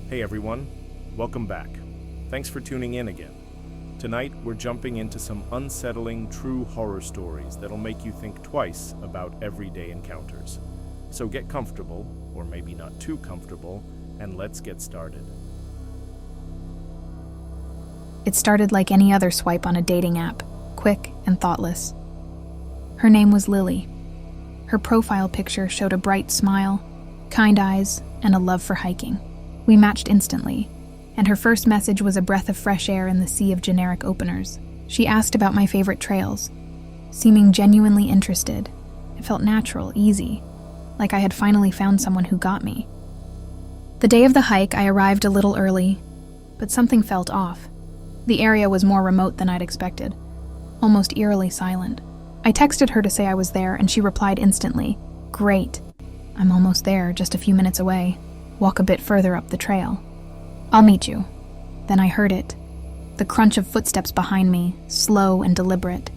Hey everyone, welcome back. Thanks for tuning in again. Tonight, we're jumping into some unsettling, true horror stories that'll make you think twice about everyday encounters. So get comfortable, or maybe not too comfortable, and let's get started. It started like any other swipe on a dating app, quick and thoughtless. Her name was Lily. Her profile picture showed a bright smile, kind eyes, and a love for hiking. We matched instantly, and her first message was a breath of fresh air in the sea of generic openers. She asked about my favorite trails, seeming genuinely interested. It felt natural, easy, like I had finally found someone who got me. The day of the hike, I arrived a little early, but something felt off. The area was more remote than I'd expected, almost eerily silent. I texted her to say I was there, and she replied instantly, "Great. I'm almost there, just a few minutes away. Walk a bit further up the trail. I'll meet you." Then I heard it, the crunch of footsteps behind me, slow and deliberate.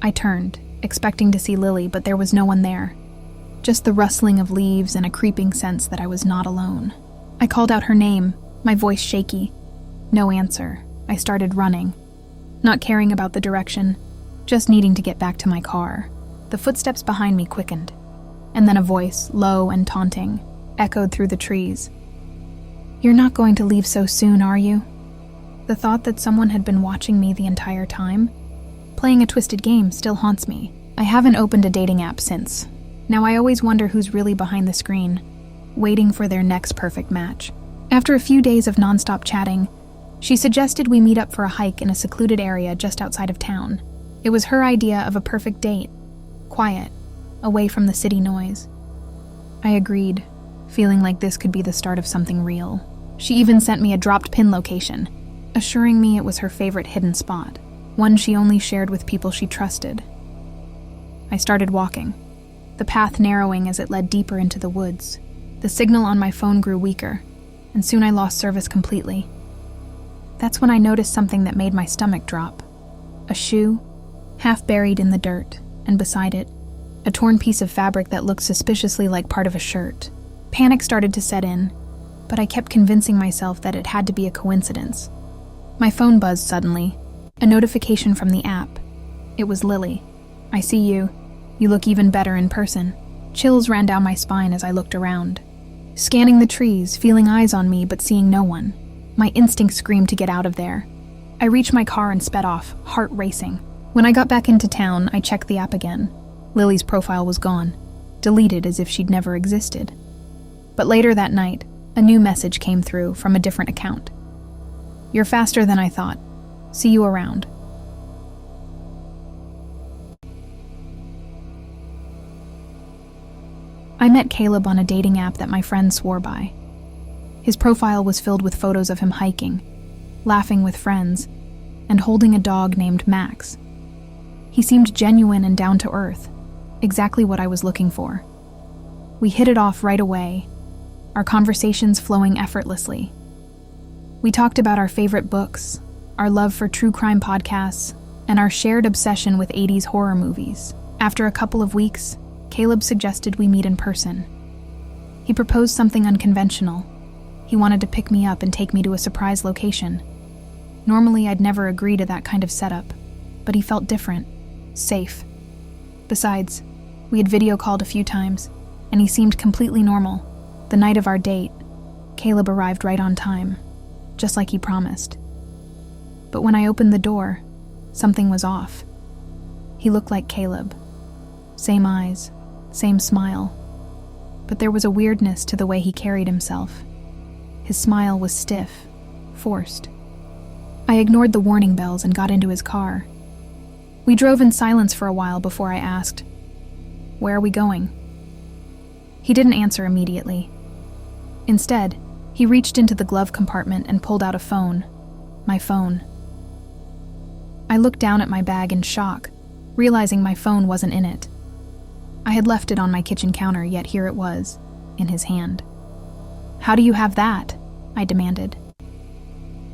I turned, expecting to see Lily, but there was no one there. Just the rustling of leaves and a creeping sense that I was not alone. I called out her name, my voice shaky. No answer. I started running, not caring about the direction, just needing to get back to my car. The footsteps behind me quickened, and then a voice, low and taunting, echoed through the trees. "You're not going to leave so soon, are you?" The thought that someone had been watching me the entire time, playing a twisted game, still haunts me. I haven't opened a dating app since. Now I always wonder who's really behind the screen, waiting for their next perfect match. After a few days of nonstop chatting, she suggested we meet up for a hike in a secluded area just outside of town. It was her idea of a perfect date, quiet, away from the city noise. I agreed, feeling like this could be the start of something real. She even sent me a dropped pin location, assuring me it was her favorite hidden spot, one she only shared with people she trusted. I started walking, the path narrowing as it led deeper into the woods. The signal on my phone grew weaker, and soon I lost service completely. That's when I noticed something that made my stomach drop. A shoe, half buried in the dirt, and beside it, a torn piece of fabric that looked suspiciously like part of a shirt. Panic started to set in, but I kept convincing myself that it had to be a coincidence. My phone buzzed suddenly, a notification from the app. It was Lily. "I see you. You look even better in person." Chills ran down my spine as I looked around, scanning the trees, feeling eyes on me but seeing no one. My instinct screamed to get out of there. I reached my car and sped off, heart racing. When I got back into town, I checked the app again. Lily's profile was gone, deleted as if she'd never existed. But later that night, a new message came through from a different account. "You're faster than I thought. See you around." I met Caleb on a dating app that my friend swore by. His profile was filled with photos of him hiking, laughing with friends, and holding a dog named Max. He seemed genuine and down to earth, exactly what I was looking for. We hit it off right away, our conversations flowing effortlessly. We talked about our favorite books, our love for true crime podcasts, and our shared obsession with 80s horror movies. After a couple of weeks, Caleb suggested we meet in person. He proposed something unconventional. He wanted to pick me up and take me to a surprise location. Normally, I'd never agree to that kind of setup, but he felt different, safe. Besides, we had video called a few times, and he seemed completely normal. The night of our date, Caleb arrived right on time, just like he promised. But when I opened the door, something was off. He looked like Caleb. Same eyes, same smile. But there was a weirdness to the way he carried himself. His smile was stiff, forced. I ignored the warning bells and got into his car. We drove in silence for a while before I asked, "Where are we going?" He didn't answer immediately. Instead, he reached into the glove compartment and pulled out a phone, my phone. I looked down at my bag in shock, realizing my phone wasn't in it. I had left it on my kitchen counter, yet here it was, in his hand. "How do you have that?" I demanded.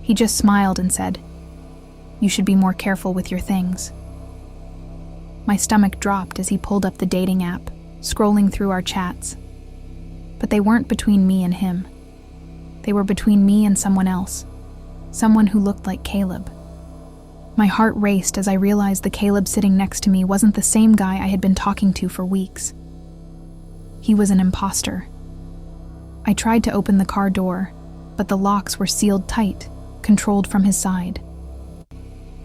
He just smiled and said, "You should be more careful with your things." My stomach dropped as he pulled up the dating app, scrolling through our chats. But they weren't between me and him. They were between me and someone else, someone who looked like Caleb. My heart raced as I realized the Caleb sitting next to me wasn't the same guy I had been talking to for weeks. He was an imposter. I tried to open the car door, but the locks were sealed tight, controlled from his side.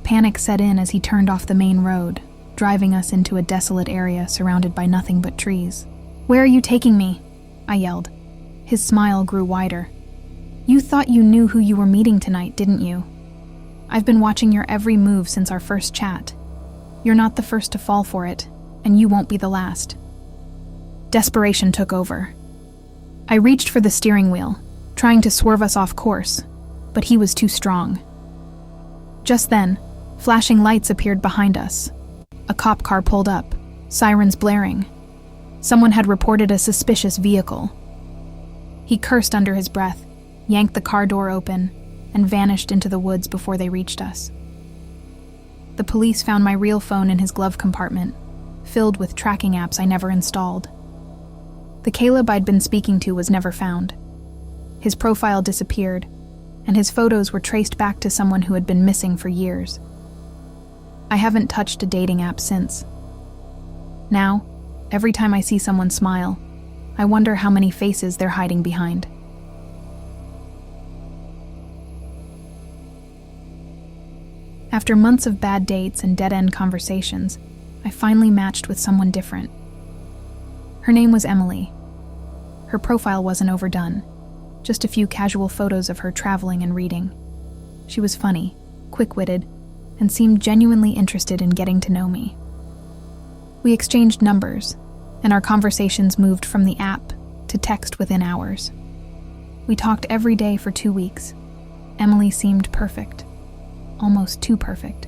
Panic set in as he turned off the main road, driving us into a desolate area surrounded by nothing but trees. "Where are you taking me?" I yelled. His smile grew wider. "You thought you knew who you were meeting tonight, didn't you? I've been watching your every move since our first chat. You're not the first to fall for it, and you won't be the last." Desperation took over. I reached for the steering wheel, trying to swerve us off course, but he was too strong. Just then, flashing lights appeared behind us. A cop car pulled up, sirens blaring. Someone had reported a suspicious vehicle. He cursed under his breath, yanked the car door open, and vanished into the woods before they reached us. The police found my real phone in his glove compartment, filled with tracking apps I never installed. The Caleb I'd been speaking to was never found. His profile disappeared, and his photos were traced back to someone who had been missing for years. I haven't touched a dating app since. Now, every time I see someone smile, I wonder how many faces they're hiding behind. After months of bad dates and dead-end conversations, I finally matched with someone different. Her name was Emily. Her profile wasn't overdone, just a few casual photos of her traveling and reading. She was funny, quick-witted, and seemed genuinely interested in getting to know me. We exchanged numbers, and our conversations moved from the app to text within hours. We talked every day for 2 weeks. Emily seemed perfect, almost too perfect.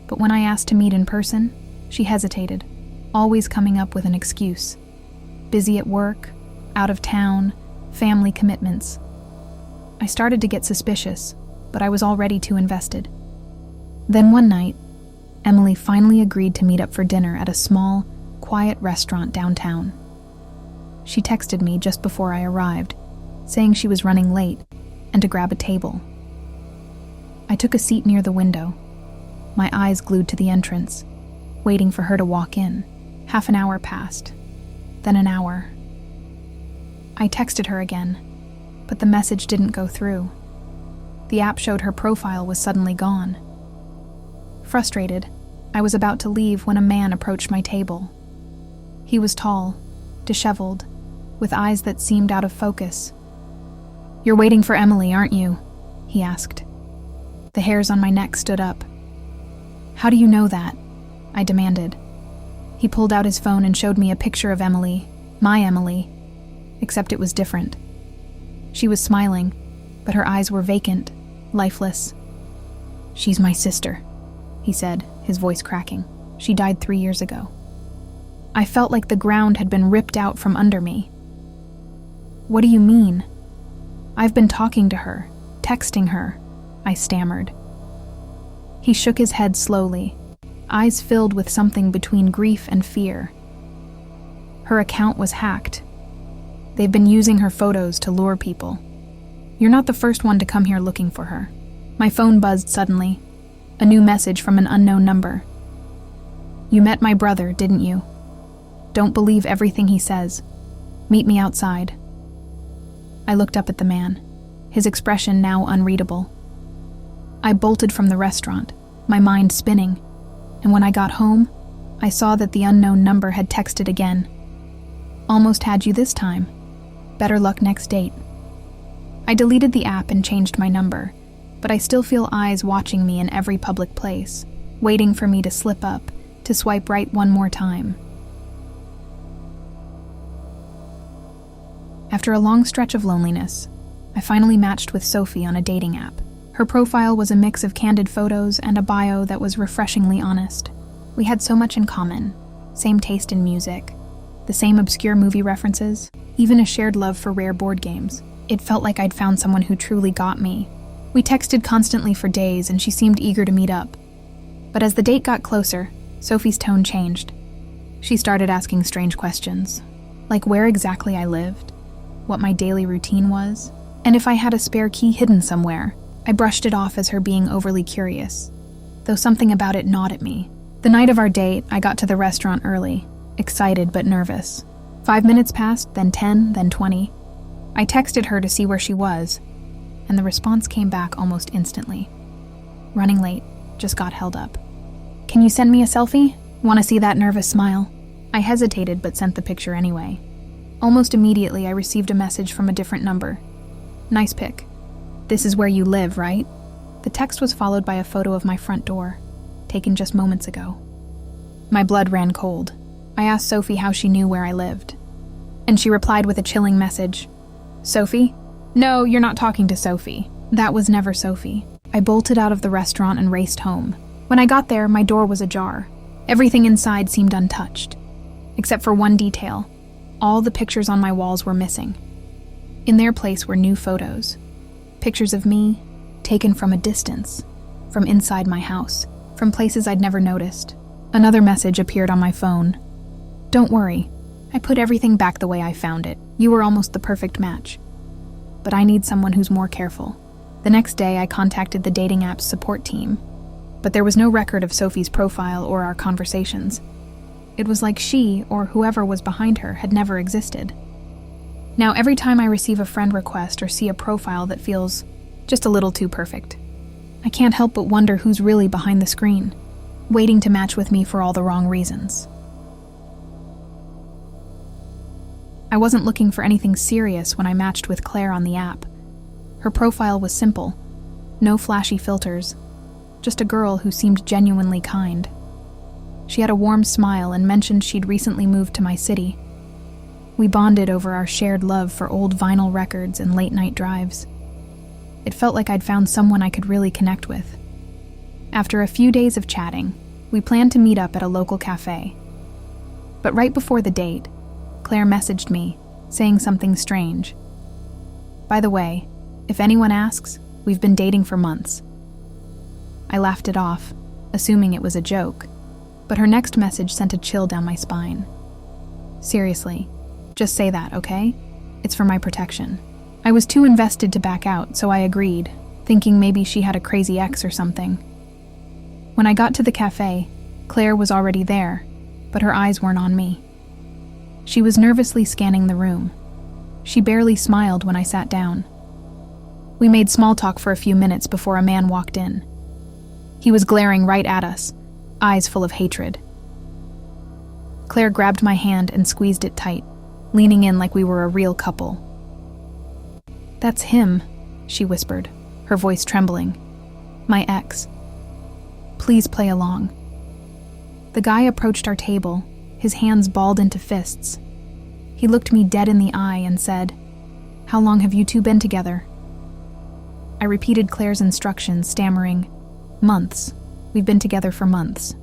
But when I asked to meet in person, she hesitated, always coming up with an excuse. Busy at work, out of town, family commitments. I started to get suspicious, but I was already too invested. Then one night, Emily finally agreed to meet up for dinner at a small, quiet restaurant downtown. She texted me just before I arrived, saying she was running late and to grab a table. I took a seat near the window, my eyes glued to the entrance, waiting for her to walk in. Half an hour passed, then an hour. I texted her again, but the message didn't go through. The app showed her profile was suddenly gone. Frustrated, I was about to leave when a man approached my table. He was tall, disheveled, with eyes that seemed out of focus. "You're waiting for Emily, aren't you?" he asked. The hairs on my neck stood up. "How do you know that?" I demanded. He pulled out his phone and showed me a picture of Emily, my Emily, except it was different. She was smiling, but her eyes were vacant, lifeless. "She's my sister," he said, his voice cracking. "She died 3 years ago." I felt like the ground had been ripped out from under me. "What do you mean?" "I've been talking to her, texting her," I stammered. He shook his head slowly, eyes filled with something between grief and fear. "Her account was hacked. They've been using her photos to lure people. You're not the first one to come here looking for her." My phone buzzed suddenly, a new message from an unknown number. "You met my brother, didn't you? Don't believe everything he says. Meet me outside." I looked up at the man, his expression now unreadable. I bolted from the restaurant, my mind spinning, and when I got home, I saw that the unknown number had texted again. "Almost had you this time. Better luck next date." I deleted the app and changed my number, but I still feel eyes watching me in every public place, waiting for me to slip up, to swipe right one more time. After a long stretch of loneliness, I finally matched with Sophie on a dating app. Her profile was a mix of candid photos and a bio that was refreshingly honest. We had so much in common, same taste in music, the same obscure movie references, even a shared love for rare board games. It felt like I'd found someone who truly got me. We texted constantly for days and she seemed eager to meet up. But as the date got closer, Sophie's tone changed. She started asking strange questions, like where exactly I lived, what my daily routine was, And if I had a spare key hidden somewhere, I brushed it off as her being overly curious, though something about it gnawed at me. The night of our date, I got to the restaurant early, excited but nervous. 5 minutes passed, then 10, then 20. I texted her to see where she was, and the response came back almost instantly. Running late, just got held up. Can you send me a selfie? Want to see that nervous smile? I hesitated but sent the picture anyway. Almost immediately, I received a message from a different number. Nice pic. This is where you live, right? The text was followed by a photo of my front door, taken just moments ago. My blood ran cold. I asked Sophie how she knew where I lived, and she replied with a chilling message. Sophie? No, you're not talking to Sophie. That was never Sophie. I bolted out of the restaurant and raced home. When I got there, my door was ajar. Everything inside seemed untouched, except for one detail. All the pictures on my walls were missing. In their place were new photos. Pictures of me, taken from a distance, from inside my house, from places I'd never noticed. Another message appeared on my phone. Don't worry, I put everything back the way I found it. You were almost the perfect match. But I need someone who's more careful. The next day, I contacted the dating app's support team, but there was no record of Sophie's profile or our conversations. It was like she, or whoever was behind her, had never existed. Now, every time I receive a friend request or see a profile that feels just a little too perfect, I can't help but wonder who's really behind the screen, waiting to match with me for all the wrong reasons. I wasn't looking for anything serious when I matched with Claire on the app. Her profile was simple, no flashy filters, just a girl who seemed genuinely kind. She had a warm smile and mentioned she'd recently moved to my city. We bonded over our shared love for old vinyl records and late-night drives. It felt like I'd found someone I could really connect with. After a few days of chatting, we planned to meet up at a local cafe. But right before the date, Claire messaged me, saying something strange. By the way, if anyone asks, we've been dating for months. I laughed it off, assuming it was a joke, but her next message sent a chill down my spine. Seriously, just say that, okay? It's for my protection. I was too invested to back out, so I agreed, thinking maybe she had a crazy ex or something. When I got to the cafe, Claire was already there, but her eyes weren't on me. She was nervously scanning the room. She barely smiled when I sat down. We made small talk for a few minutes before a man walked in. He was glaring right at us, eyes full of hatred. Claire grabbed my hand and squeezed it tight, leaning in like we were a real couple. That's him, she whispered, her voice trembling. My ex. Please play along. The guy approached our table, his hands balled into fists. He looked me dead in the eye and said, "How long have you two been together?" I repeated Claire's instructions, stammering, "Months. We've been together for months."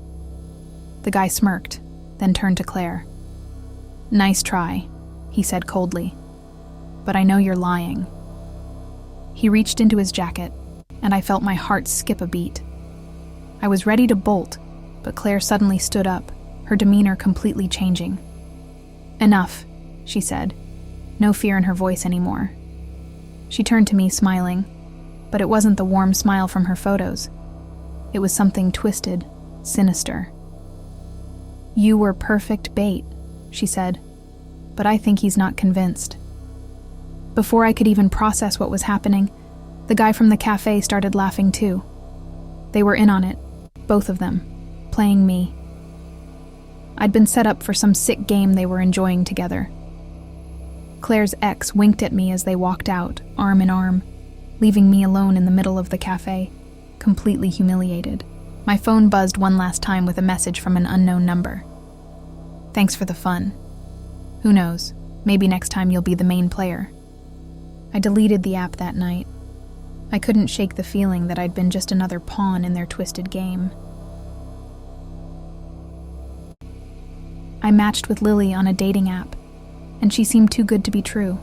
The guy smirked, then turned to Claire. "Nice try," he said coldly. "But I know you're lying." He reached into his jacket, and I felt my heart skip a beat. I was ready to bolt, but Claire suddenly stood up, her demeanor completely changing. "Enough," she said, no fear in her voice anymore. She turned to me, smiling, but it wasn't the warm smile from her photos. It was something twisted, sinister. "You were perfect bait," she said, "but I think he's not convinced." Before I could even process what was happening, the guy from the cafe started laughing too. They were in on it, both of them, playing me. I'd been set up for some sick game they were enjoying together. Claire's ex winked at me as they walked out, arm in arm, leaving me alone in the middle of the cafe, completely humiliated. My phone buzzed one last time with a message from an unknown number. "Thanks for the fun. Who knows, maybe next time you'll be the main player." I deleted the app that night. I couldn't shake the feeling that I'd been just another pawn in their twisted game. I matched with Lily on a dating app, and she seemed too good to be true.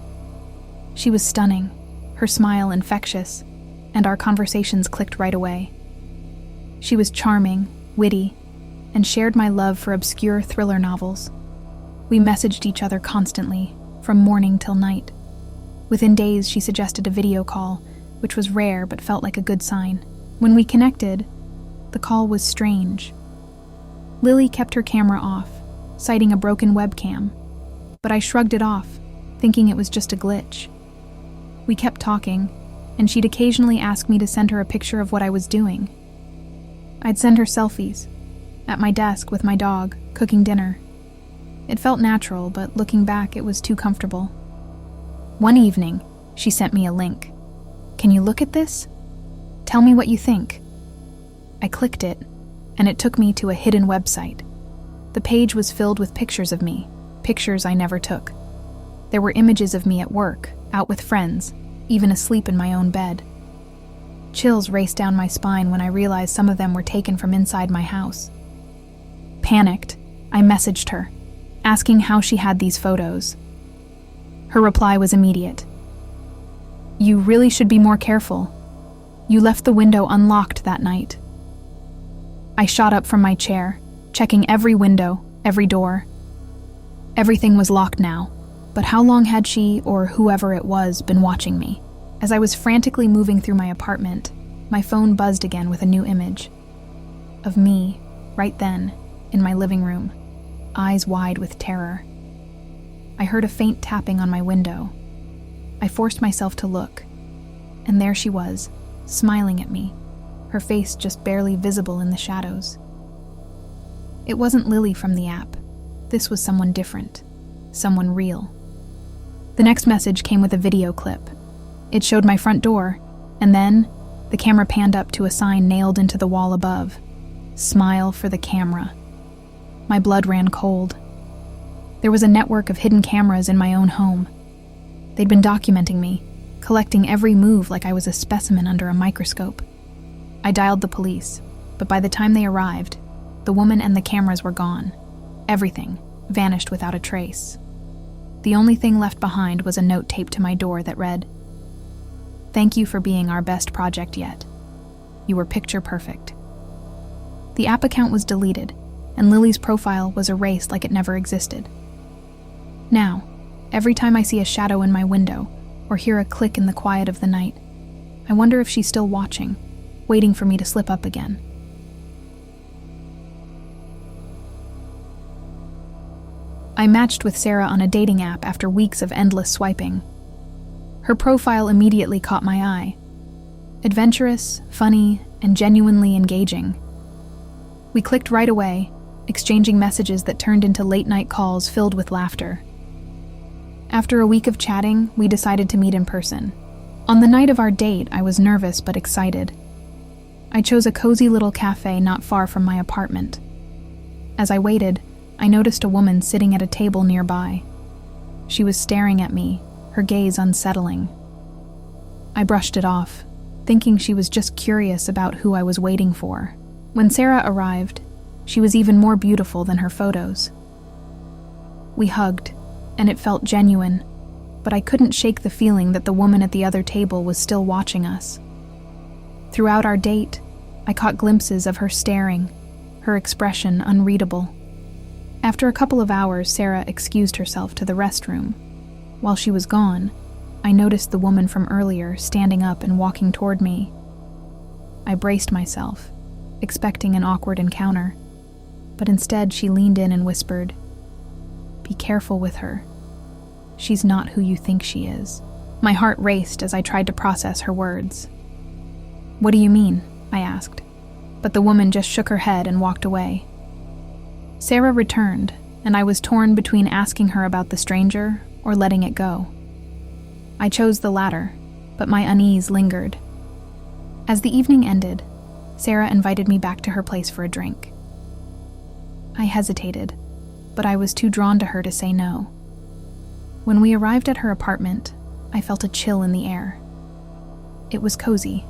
She was stunning, her smile infectious, and our conversations clicked right away. She was charming, witty, and shared my love for obscure thriller novels. We messaged each other constantly, from morning till night. Within days, she suggested a video call, which was rare but felt like a good sign. When we connected, the call was strange. Lily kept her camera off, citing a broken webcam, but I shrugged it off, thinking it was just a glitch. We kept talking, and she'd occasionally ask me to send her a picture of what I was doing. I'd send her selfies, at my desk with my dog, cooking dinner. It felt natural, but looking back, it was too comfortable. One evening, she sent me a link. "Can you look at this? Tell me what you think." I clicked it, and it took me to a hidden website. The page was filled with pictures of me, pictures I never took. There were images of me at work, out with friends, even asleep in my own bed. Chills raced down my spine when I realized some of them were taken from inside my house. Panicked, I messaged her, asking how she had these photos. Her reply was immediate. "You really should be more careful. You left the window unlocked that night." I shot up from my chair, checking every window, every door. Everything was locked now, but how long had she, or whoever it was, been watching me? As I was frantically moving through my apartment, my phone buzzed again with a new image. Of me, right then, in my living room, eyes wide with terror. I heard a faint tapping on my window. I forced myself to look, and there she was, smiling at me, her face just barely visible in the shadows. It wasn't Lily from the app. This was someone different, someone real. The next message came with a video clip. It showed my front door, and then the camera panned up to a sign nailed into the wall above. "Smile for the camera." My blood ran cold. There was a network of hidden cameras in my own home. They'd been documenting me, collecting every move like I was a specimen under a microscope. I dialed the police, but by the time they arrived, the woman and the cameras were gone. Everything vanished without a trace. The only thing left behind was a note taped to my door that read, "Thank you for being our best project yet. You were picture perfect." The app account was deleted, and Lily's profile was erased like it never existed. Now, every time I see a shadow in my window or hear a click in the quiet of the night, I wonder if she's still watching, waiting for me to slip up again. I matched with Sarah on a dating app after weeks of endless swiping. Her profile immediately caught my eye. Adventurous, funny, and genuinely engaging. We clicked right away, exchanging messages that turned into late-night calls filled with laughter. After a week of chatting, we decided to meet in person. On the night of our date, I was nervous but excited. I chose a cozy little cafe not far from my apartment. As I waited, I noticed a woman sitting at a table nearby. She was staring at me, her gaze unsettling. I brushed it off, thinking she was just curious about who I was waiting for. When Sarah arrived, she was even more beautiful than her photos. We hugged, and it felt genuine, but I couldn't shake the feeling that the woman at the other table was still watching us. Throughout our date, I caught glimpses of her staring, her expression unreadable. After a couple of hours, Sarah excused herself to the restroom. While she was gone, I noticed the woman from earlier standing up and walking toward me. I braced myself, expecting an awkward encounter, but instead she leaned in and whispered, "Be careful with her. She's not who you think she is." My heart raced as I tried to process her words. "What do you mean?" I asked, but the woman just shook her head and walked away. Sarah returned, and I was torn between asking her about the stranger or letting it go. I chose the latter, but my unease lingered. As the evening ended, Sarah invited me back to her place for a drink. I hesitated, but I was too drawn to her to say no. When we arrived at her apartment, I felt a chill in the air. It was cozy,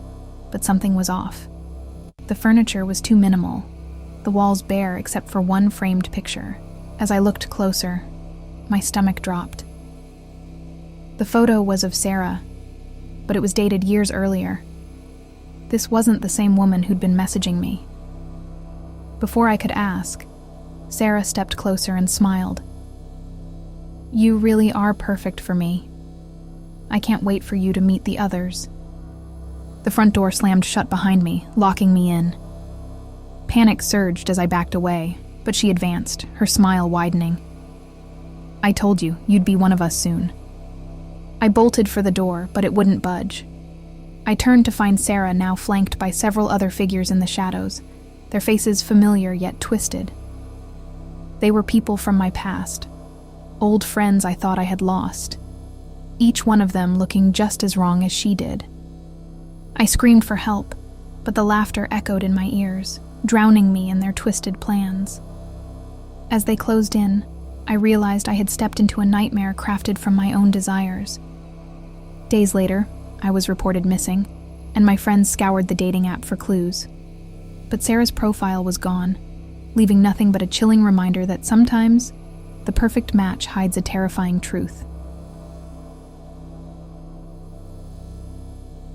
but something was off. The furniture was too minimal, the walls bare except for one framed picture. As I looked closer, my stomach dropped. The photo was of Sarah, but it was dated years earlier. This wasn't the same woman who'd been messaging me. Before I could ask, Sarah stepped closer and smiled. "You really are perfect for me." I can't wait for you to meet the others." The front door slammed shut behind me, locking me in. Panic surged as I backed away, but she advanced, her smile widening. "I told you, you'd be one of us soon." I bolted for the door, but it wouldn't budge. I turned to find Sarah now flanked by several other figures in the shadows, their faces familiar yet twisted. They were people from my past, old friends I thought I had lost, each one of them looking just as wrong as she did. I screamed for help, but the laughter echoed in my ears, drowning me in their twisted plans. As they closed in, I realized I had stepped into a nightmare crafted from my own desires. Days later, I was reported missing, and my friends scoured the dating app for clues. But Sarah's profile was gone, leaving nothing but a chilling reminder that sometimes the perfect match hides a terrifying truth.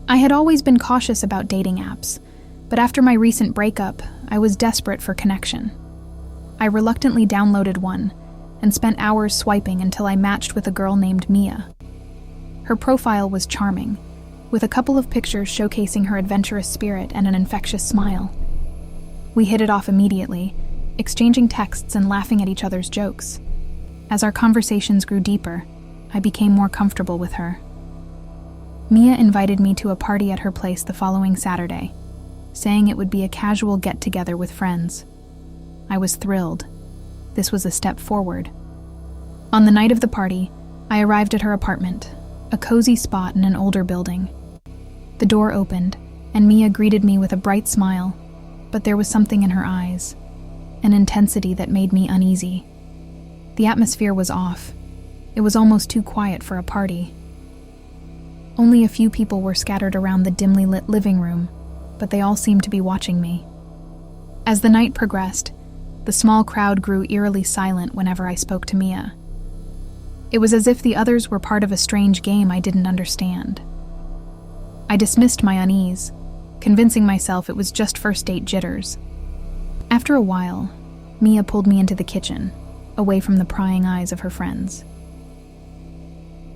I had always been cautious about dating apps, but after my recent breakup, I was desperate for connection. I reluctantly downloaded one and spent hours swiping until I matched with a girl named Mia. Her profile was charming, with a couple of pictures showcasing her adventurous spirit and an infectious smile. We hit it off immediately, exchanging texts and laughing at each other's jokes. As our conversations grew deeper, I became more comfortable with her. Mia invited me to a party at her place the following Saturday, saying it would be a casual get-together with friends. I was thrilled. This was a step forward. On the night of the party, I arrived at her apartment, a cozy spot in an older building. The door opened, and Mia greeted me with a bright smile, but there was something in her eyes, an intensity that made me uneasy. The atmosphere was off. It was almost too quiet for a party. Only a few people were scattered around the dimly lit living room, but they all seemed to be watching me. As the night progressed, the small crowd grew eerily silent whenever I spoke to Mia. It was as if the others were part of a strange game I didn't understand. I dismissed my unease, convincing myself it was just first date jitters. After a while, Mia pulled me into the kitchen, away from the prying eyes of her friends.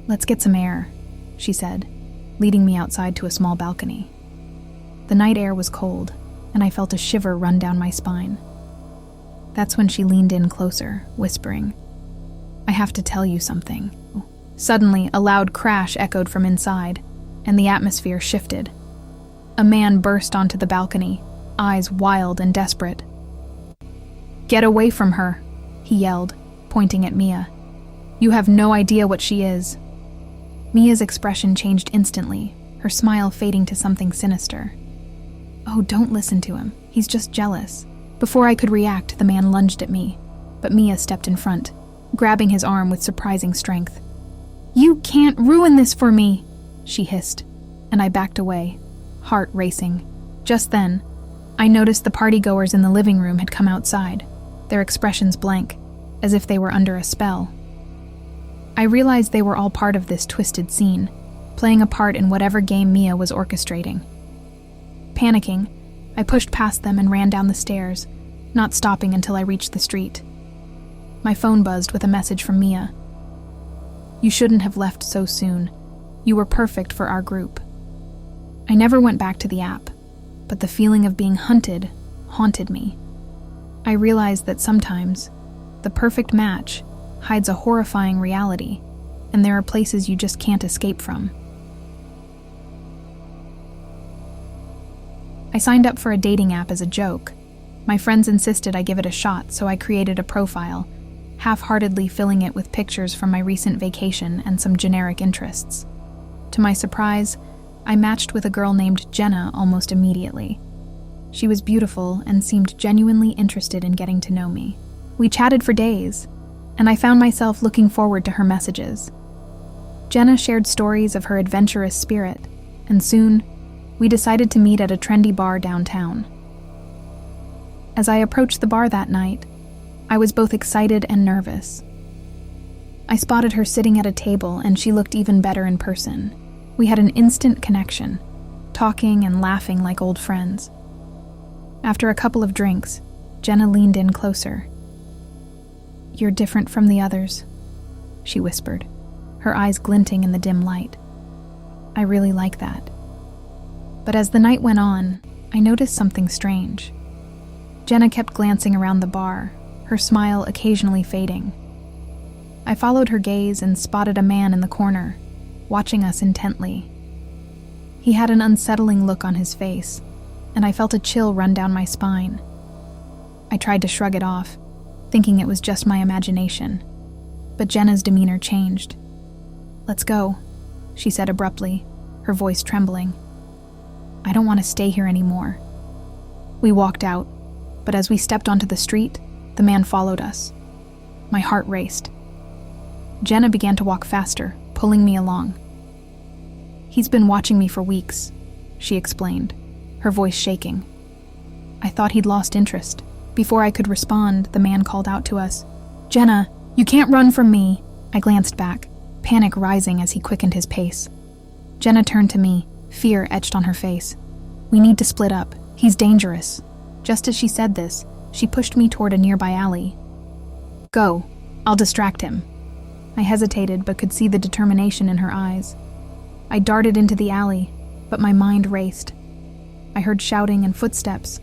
"Let's get some air," she said, leading me outside to a small balcony. The night air was cold, and I felt a shiver run down my spine. That's when she leaned in closer, whispering, "I have to tell you something." Suddenly, a loud crash echoed from inside, and the atmosphere shifted. A man burst onto the balcony, eyes wild and desperate. "Get away from her," he yelled, pointing at Mia. "You have no idea what she is." Mia's expression changed instantly, her smile fading to something sinister. "Oh, don't listen to him. He's just jealous." Before I could react, the man lunged at me, but Mia stepped in front, grabbing his arm with surprising strength. "You can't ruin this for me," she hissed, and I backed away, heart racing. Just then, I noticed the partygoers in the living room had come outside, their expressions blank, as if they were under a spell. I realized they were all part of this twisted scene, playing a part in whatever game Mia was orchestrating. Panicking, I pushed past them and ran down the stairs, not stopping until I reached the street. My phone buzzed with a message from Mia. "You shouldn't have left so soon. You were perfect for our group." I never went back to the app, but the feeling of being hunted haunted me. I realized that sometimes the perfect match hides a horrifying reality, and there are places you just can't escape from. I signed up for a dating app as a joke. My friends insisted I give it a shot, so I created a profile, half-heartedly filling it with pictures from my recent vacation and some generic interests. To my surprise, I matched with a girl named Jenna almost immediately. She was beautiful and seemed genuinely interested in getting to know me. We chatted for days, and I found myself looking forward to her messages. Jenna shared stories of her adventurous spirit, and soon, we decided to meet at a trendy bar downtown. As I approached the bar that night, I was both excited and nervous. I spotted her sitting at a table, and she looked even better in person. We had an instant connection, talking and laughing like old friends. After a couple of drinks, Jenna leaned in closer. "You're different from the others," she whispered, her eyes glinting in the dim light. I really like that. But as the night went on, I noticed something strange. Jenna kept glancing around the bar, her smile occasionally fading. I followed her gaze and spotted a man in the corner, watching us intently. He had an unsettling look on his face, and I felt a chill run down my spine. I tried to shrug it off, thinking it was just my imagination, but Jenna's demeanor changed. "Let's go," she said abruptly, her voice trembling. "I don't want to stay here anymore." We walked out, but as we stepped onto the street, the man followed us. My heart raced. Jenna began to walk faster, pulling me along. "He's been watching me for weeks," she explained, her voice shaking. I thought he'd lost interest. Before I could respond, the man called out to us, "Jenna, you can't run from me." I glanced back, panic rising as he quickened his pace. Jenna turned to me, fear etched on her face. "We need to split up. He's dangerous." Just as she said this, she pushed me toward a nearby alley. "Go. I'll distract him." I hesitated but could see the determination in her eyes. I darted into the alley, but my mind raced. I heard shouting and footsteps,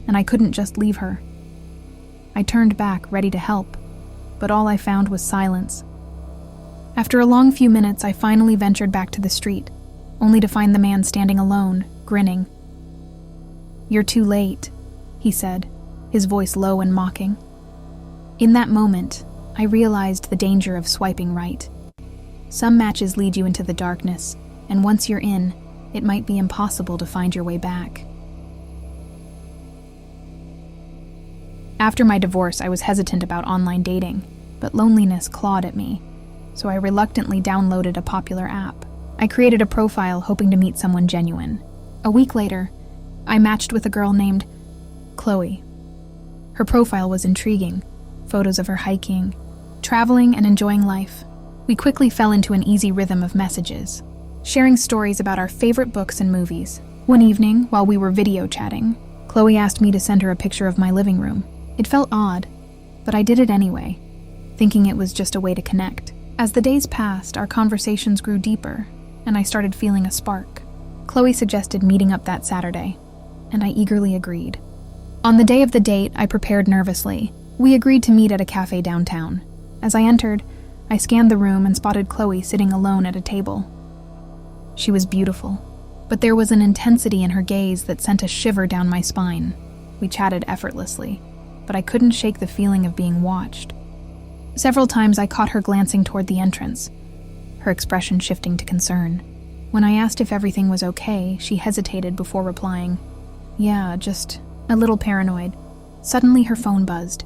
and I couldn't just leave her. I turned back, ready to help, but all I found was silence. After a long few minutes, I finally ventured back to the street, only to find the man standing alone, grinning. "You're too late," he said, his voice low and mocking. In that moment, I realized the danger of swiping right. Some matches lead you into the darkness, and once you're in, it might be impossible to find your way back. After my divorce, I was hesitant about online dating, but loneliness clawed at me, so I reluctantly downloaded a popular app. I created a profile hoping to meet someone genuine. A week later, I matched with a girl named Chloe. Her profile was intriguing, photos of her hiking, traveling, and enjoying life. We quickly fell into an easy rhythm of messages, sharing stories about our favorite books and movies. One evening, while we were video chatting, Chloe asked me to send her a picture of my living room. It felt odd, but I did it anyway, thinking it was just a way to connect. As the days passed, our conversations grew deeper, and I started feeling a spark. Chloe suggested meeting up that Saturday, and I eagerly agreed. On the day of the date, I prepared nervously. We agreed to meet at a cafe downtown. As I entered, I scanned the room and spotted Chloe sitting alone at a table. She was beautiful, but there was an intensity in her gaze that sent a shiver down my spine. We chatted effortlessly, but I couldn't shake the feeling of being watched. Several times I caught her glancing toward the entrance, her expression shifting to concern. When I asked if everything was okay, she hesitated before replying, "Yeah, just a little paranoid." Suddenly her phone buzzed.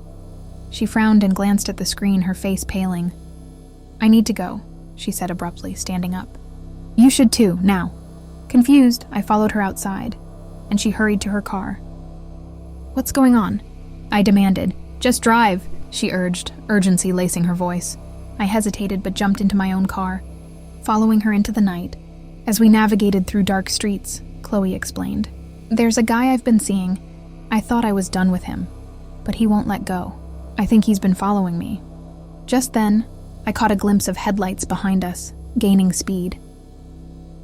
She frowned and glanced at the screen, her face paling. "I need to go," she said abruptly, standing up. "You should too, now." Confused, I followed her outside, and she hurried to her car. "What's going on?" I demanded. "Just drive," she urged, urgency lacing her voice. I hesitated but jumped into my own car, following her into the night. As we navigated through dark streets, Chloe explained, "There's a guy I've been seeing. I thought I was done with him, but he won't let go. I think he's been following me." Just then, I caught a glimpse of headlights behind us, gaining speed.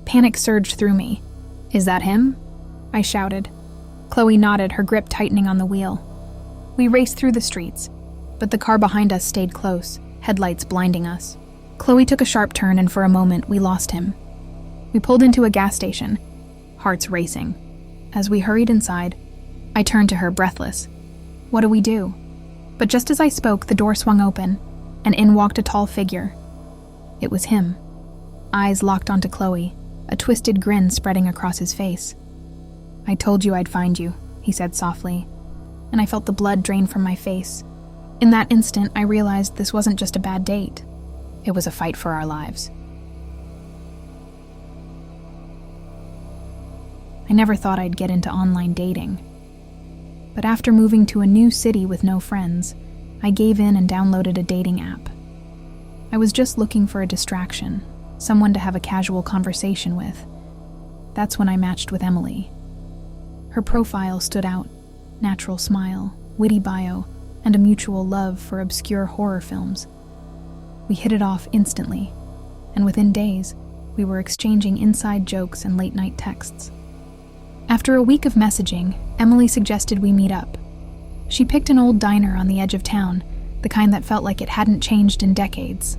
Panic surged through me. "Is that him?" I shouted. Chloe nodded, her grip tightening on the wheel. We raced through the streets, but the car behind us stayed close, headlights blinding us. Chloe took a sharp turn, and for a moment, we lost him. We pulled into a gas station, hearts racing. As we hurried inside, I turned to her, breathless. "What do we do?" But just as I spoke, the door swung open, and in walked a tall figure. It was him. Eyes locked onto Chloe, a twisted grin spreading across his face. "I told you I'd find you," he said softly, and I felt the blood drain from my face. In that instant, I realized this wasn't just a bad date. It was a fight for our lives. I never thought I'd get into online dating. But after moving to a new city with no friends, I gave in and downloaded a dating app. I was just looking for a distraction, someone to have a casual conversation with. That's when I matched with Emily. Her profile stood out: natural smile, witty bio, and a mutual love for obscure horror films. We hit it off instantly, and within days, we were exchanging inside jokes and late-night texts. After a week of messaging, Emily suggested we meet up. She picked an old diner on the edge of town, the kind that felt like it hadn't changed in decades.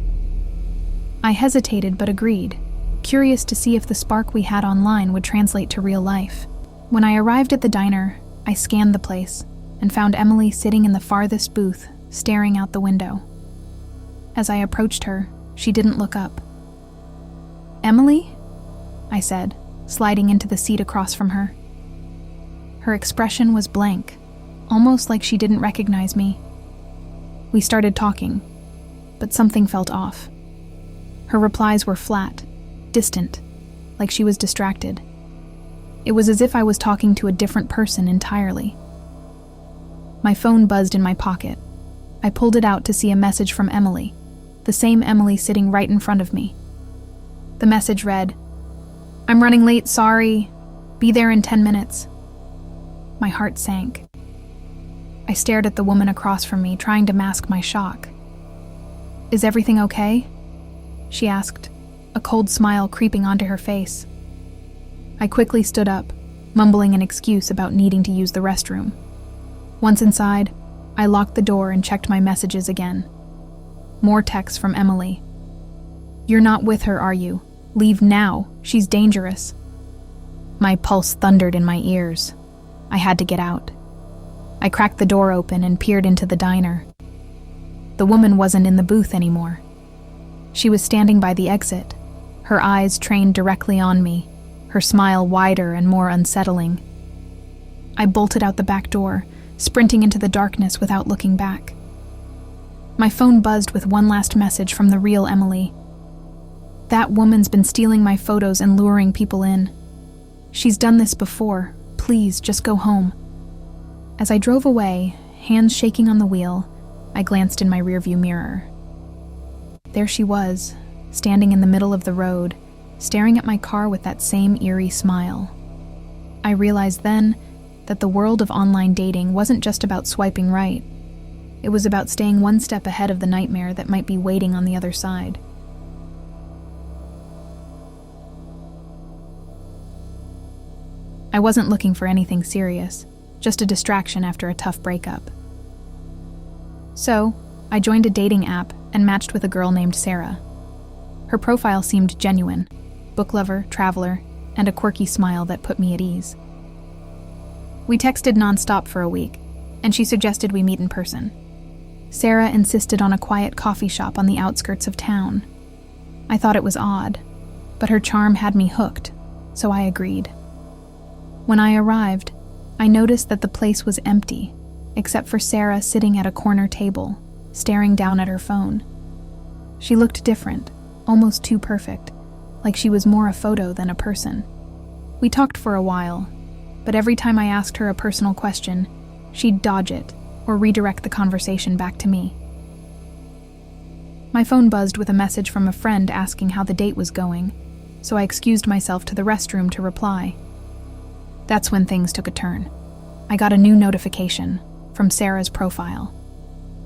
I hesitated but agreed, curious to see if the spark we had online would translate to real life. When I arrived at the diner, I scanned the place and found Emily sitting in the farthest booth, staring out the window. As I approached her, she didn't look up. "Emily?" I said, sliding into the seat across from her. Her expression was blank, almost like she didn't recognize me. We started talking, but something felt off. Her replies were flat, distant, like she was distracted. It was as if I was talking to a different person entirely. My phone buzzed in my pocket. I pulled it out to see a message from Emily, the same Emily sitting right in front of me. The message read, "I'm running late, sorry. Be there in 10 minutes. My heart sank. I stared at the woman across from me, trying to mask my shock. "Is everything okay?" she asked, a cold smile creeping onto her face. I quickly stood up, mumbling an excuse about needing to use the restroom. Once inside, I locked the door and checked my messages again. More texts from Emily. "You're not with her, are you? Leave now. She's dangerous." My pulse thundered in my ears. I had to get out. I cracked the door open and peered into the diner. The woman wasn't in the booth anymore. She was standing by the exit, her eyes trained directly on me, her smile wider and more unsettling. I bolted out the back door, sprinting into the darkness without looking back. My phone buzzed with one last message from the real Emily. "That woman's been stealing my photos and luring people in. She's done this before. Please, just go home." As I drove away, hands shaking on the wheel, I glanced in my rearview mirror. There she was, standing in the middle of the road, staring at my car with that same eerie smile. I realized then that the world of online dating wasn't just about swiping right. It was about staying one step ahead of the nightmare that might be waiting on the other side. I wasn't looking for anything serious, just a distraction after a tough breakup. So, I joined a dating app and matched with a girl named Sarah. Her profile seemed genuine, book lover, traveler, and a quirky smile that put me at ease. We texted nonstop for a week, and she suggested we meet in person. Sarah insisted on a quiet coffee shop on the outskirts of town. I thought it was odd, but her charm had me hooked, so I agreed. When I arrived, I noticed that the place was empty, except for Sarah sitting at a corner table, staring down at her phone. She looked different, almost too perfect, like she was more a photo than a person. We talked for a while, but every time I asked her a personal question, she'd dodge it or redirect the conversation back to me. My phone buzzed with a message from a friend asking how the date was going, so I excused myself to the restroom to reply. That's when things took a turn. I got a new notification from Sarah's profile.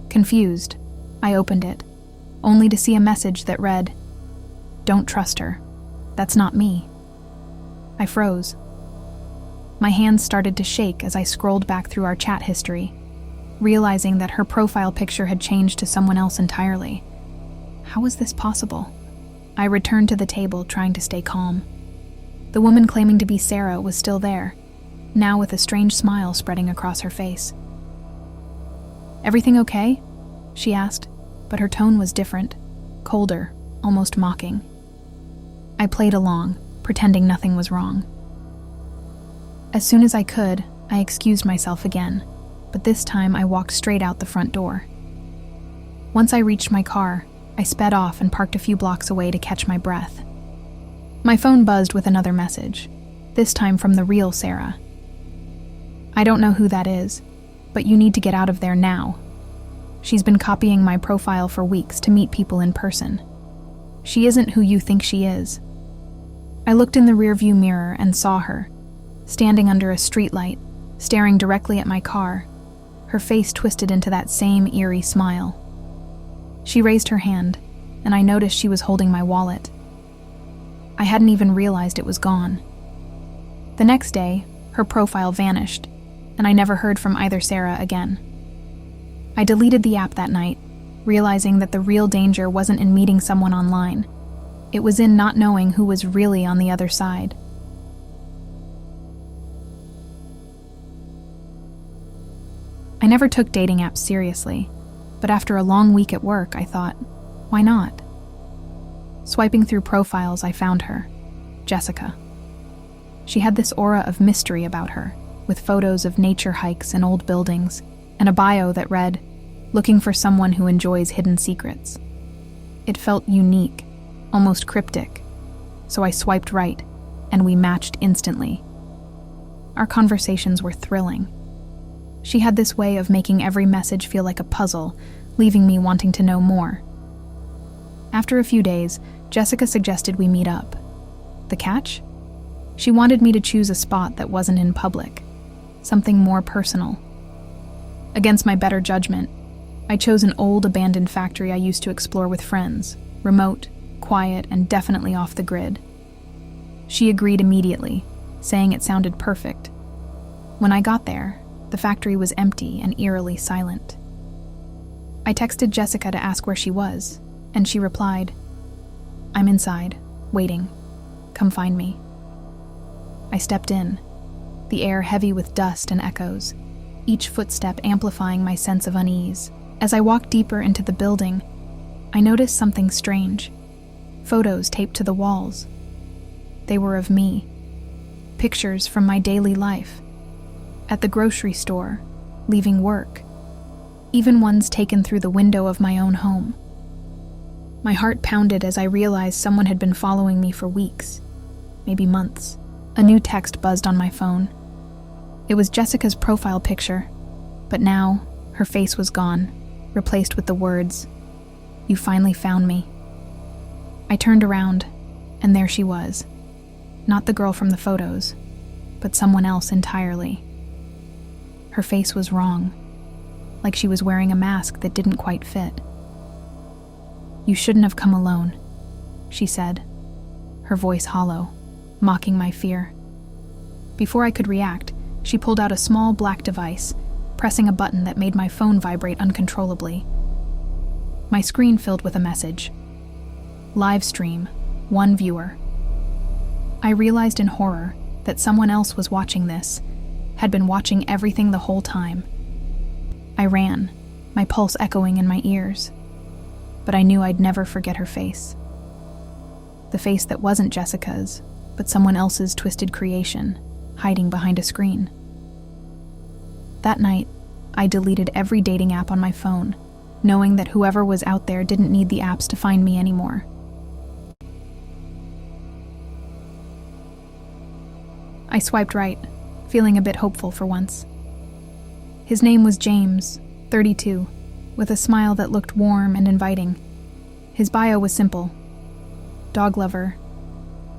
Confused, I opened it, only to see a message that read, "Don't trust her. That's not me." I froze. My hands started to shake as I scrolled back through our chat history, realizing that her profile picture had changed to someone else entirely. How was this possible? I returned to the table, trying to stay calm. The woman claiming to be Sarah was still there, now with a strange smile spreading across her face. "Everything okay?" she asked, but her tone was different, colder, almost mocking. I played along, pretending nothing was wrong. As soon as I could, I excused myself again, but this time I walked straight out the front door. Once I reached my car, I sped off and parked a few blocks away to catch my breath. My phone buzzed with another message, this time from the real Sarah. "I don't know who that is, but you need to get out of there now. She's been copying my profile for weeks to meet people in person. She isn't who you think she is." I looked in the rearview mirror and saw her, standing under a streetlight, staring directly at my car, her face twisted into that same eerie smile. She raised her hand, and I noticed she was holding my wallet. I hadn't even realized it was gone. The next day, her profile vanished, and I never heard from either Sarah again. I deleted the app that night, realizing that the real danger wasn't in meeting someone online. It was in not knowing who was really on the other side. I never took dating apps seriously, but after a long week at work, I thought, why not? Swiping through profiles, I found her, Jessica. She had this aura of mystery about her, with photos of nature hikes and old buildings, and a bio that read, "Looking for someone who enjoys hidden secrets." It felt unique, almost cryptic, so I swiped right, and we matched instantly. Our conversations were thrilling. She had this way of making every message feel like a puzzle, leaving me wanting to know more. After a few days, Jessica suggested we meet up. The catch? She wanted me to choose a spot that wasn't in public, something more personal. Against my better judgment, I chose an old abandoned factory I used to explore with friends, remote, quiet, and definitely off the grid. She agreed immediately, saying it sounded perfect. When I got there, the factory was empty and eerily silent. I texted Jessica to ask where she was, and she replied, "I'm inside, waiting. Come find me." I stepped in, the air heavy with dust and echoes, each footstep amplifying my sense of unease. As I walked deeper into the building, I noticed something strange. Photos taped to the walls. They were of me. Pictures from my daily life. At the grocery store, leaving work. Even ones taken through the window of my own home. My heart pounded as I realized someone had been following me for weeks, maybe months. A new text buzzed on my phone. It was Jessica's profile picture, but now her face was gone, replaced with the words, "You finally found me." I turned around, and there she was. Not the girl from the photos, but someone else entirely. Her face was wrong, like she was wearing a mask that didn't quite fit. "You shouldn't have come alone," she said, her voice hollow, mocking my fear. Before I could react, she pulled out a small black device, pressing a button that made my phone vibrate uncontrollably. My screen filled with a message. "Live stream, 1 viewer." I realized in horror that someone else was watching this, had been watching everything the whole time. I ran, my pulse echoing in my ears, but I knew I'd never forget her face. The face that wasn't Jessica's, but someone else's twisted creation, hiding behind a screen. That night, I deleted every dating app on my phone, knowing that whoever was out there didn't need the apps to find me anymore. I swiped right, feeling a bit hopeful for once. His name was James, 32, with a smile that looked warm and inviting. His bio was simple: dog lover,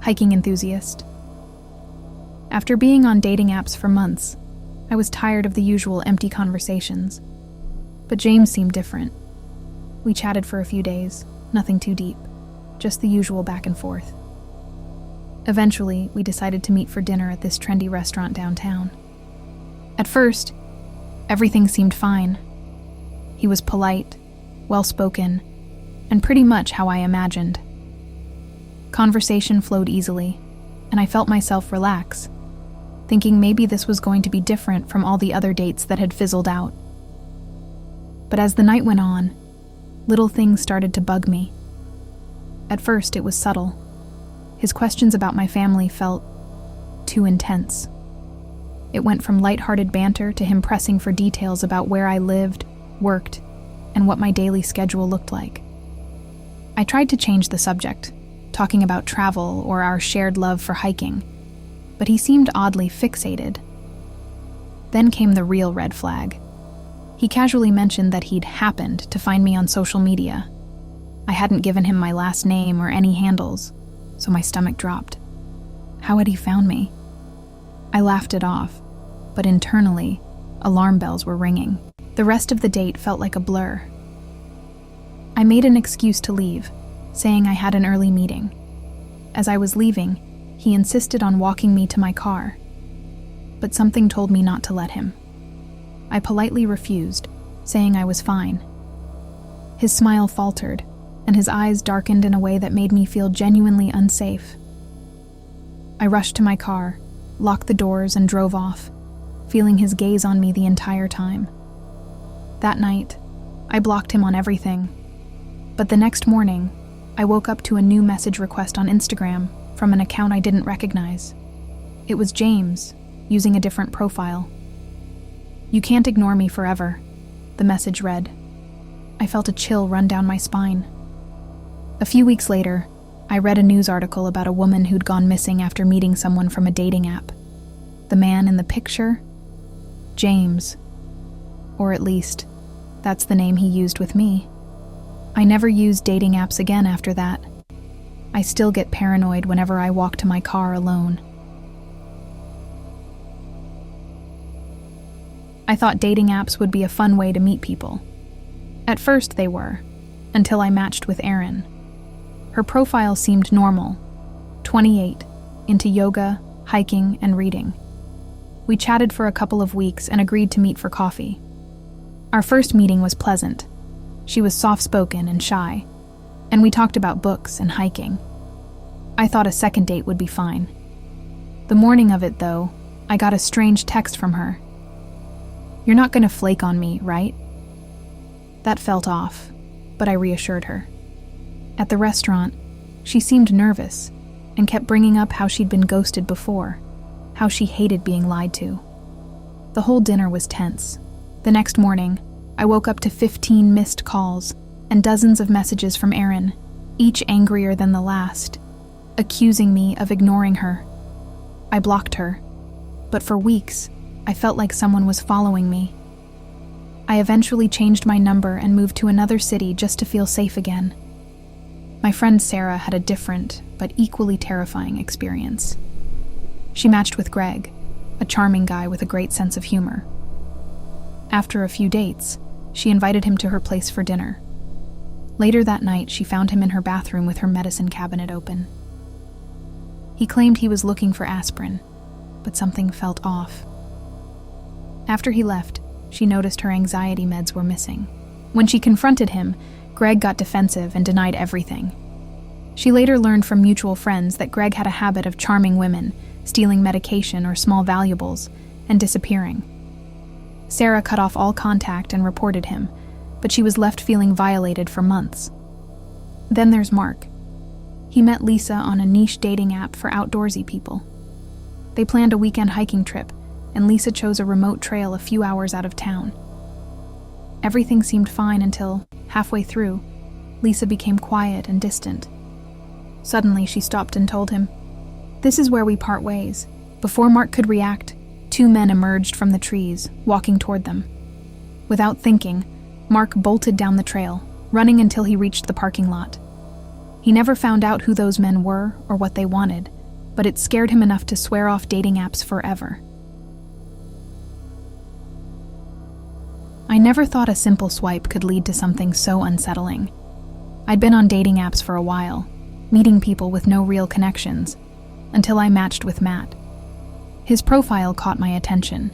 hiking enthusiast. After being on dating apps for months, I was tired of the usual empty conversations. But James seemed different. We chatted for a few days, nothing too deep, just the usual back and forth. Eventually, we decided to meet for dinner at this trendy restaurant downtown. At first, everything seemed fine. He was polite, well-spoken, and pretty much how I imagined. Conversation flowed easily, and I felt myself relax, thinking maybe this was going to be different from all the other dates that had fizzled out. But as the night went on, little things started to bug me. At first, it was subtle. His questions about my family felt too intense. It went from lighthearted banter to him pressing for details about where I lived, worked, and what my daily schedule looked like. I tried to change the subject, talking about travel or our shared love for hiking, but he seemed oddly fixated. Then came the real red flag. He casually mentioned that he'd happened to find me on social media. I hadn't given him my last name or any handles, so my stomach dropped. How had he found me? I laughed it off, but internally, alarm bells were ringing. The rest of the date felt like a blur. I made an excuse to leave, saying I had an early meeting. As I was leaving, he insisted on walking me to my car, but something told me not to let him. I politely refused, saying I was fine. His smile faltered, and his eyes darkened in a way that made me feel genuinely unsafe. I rushed to my car, locked the doors, and drove off, feeling his gaze on me the entire time. That night, I blocked him on everything, but the next morning, I woke up to a new message request on Instagram from an account I didn't recognize. It was James, using a different profile. "You can't ignore me forever," the message read. I felt a chill run down my spine. A few weeks later, I read a news article about a woman who'd gone missing after meeting someone from a dating app. The man in the picture? James. Or at least, that's the name he used with me. I never used dating apps again after that. I still get paranoid whenever I walk to my car alone. I thought dating apps would be a fun way to meet people. At first they were, until I matched with Erin. Her profile seemed normal, 28, into yoga, hiking, and reading. We chatted for a couple of weeks and agreed to meet for coffee. Our first meeting was pleasant. She was soft-spoken and shy, and we talked about books and hiking. I thought a second date would be fine. The morning of it, though, I got a strange text from her. "You're not going to flake on me, right?" That felt off, but I reassured her. At the restaurant, she seemed nervous and kept bringing up how she'd been ghosted before, how she hated being lied to. The whole dinner was tense. The next morning, I woke up to 15 missed calls and dozens of messages from Erin, each angrier than the last, accusing me of ignoring her. I blocked her, but for weeks, I felt like someone was following me. I eventually changed my number and moved to another city just to feel safe again. My friend Sarah had a different, but equally terrifying experience. She matched with Greg, a charming guy with a great sense of humor. After a few dates, she invited him to her place for dinner. Later that night, she found him in her bathroom with her medicine cabinet open. He claimed he was looking for aspirin, but something felt off. After he left, she noticed her anxiety meds were missing. When she confronted him, Greg got defensive and denied everything. She later learned from mutual friends that Greg had a habit of charming women, stealing medication or small valuables, and disappearing. Sarah cut off all contact and reported him, but she was left feeling violated for months. Then there's Mark. He met Lisa on a niche dating app for outdoorsy people. They planned a weekend hiking trip, and Lisa chose a remote trail a few hours out of town. Everything seemed fine until, halfway through, Lisa became quiet and distant. Suddenly, she stopped and told him, "This is where we part ways." Before Mark could react, 2 men emerged from the trees, walking toward them. Without thinking, Mark bolted down the trail, running until he reached the parking lot. He never found out who those men were or what they wanted, but it scared him enough to swear off dating apps forever. I never thought a simple swipe could lead to something so unsettling. I'd been on dating apps for a while, meeting people with no real connections, until I matched with Matt. His profile caught my attention.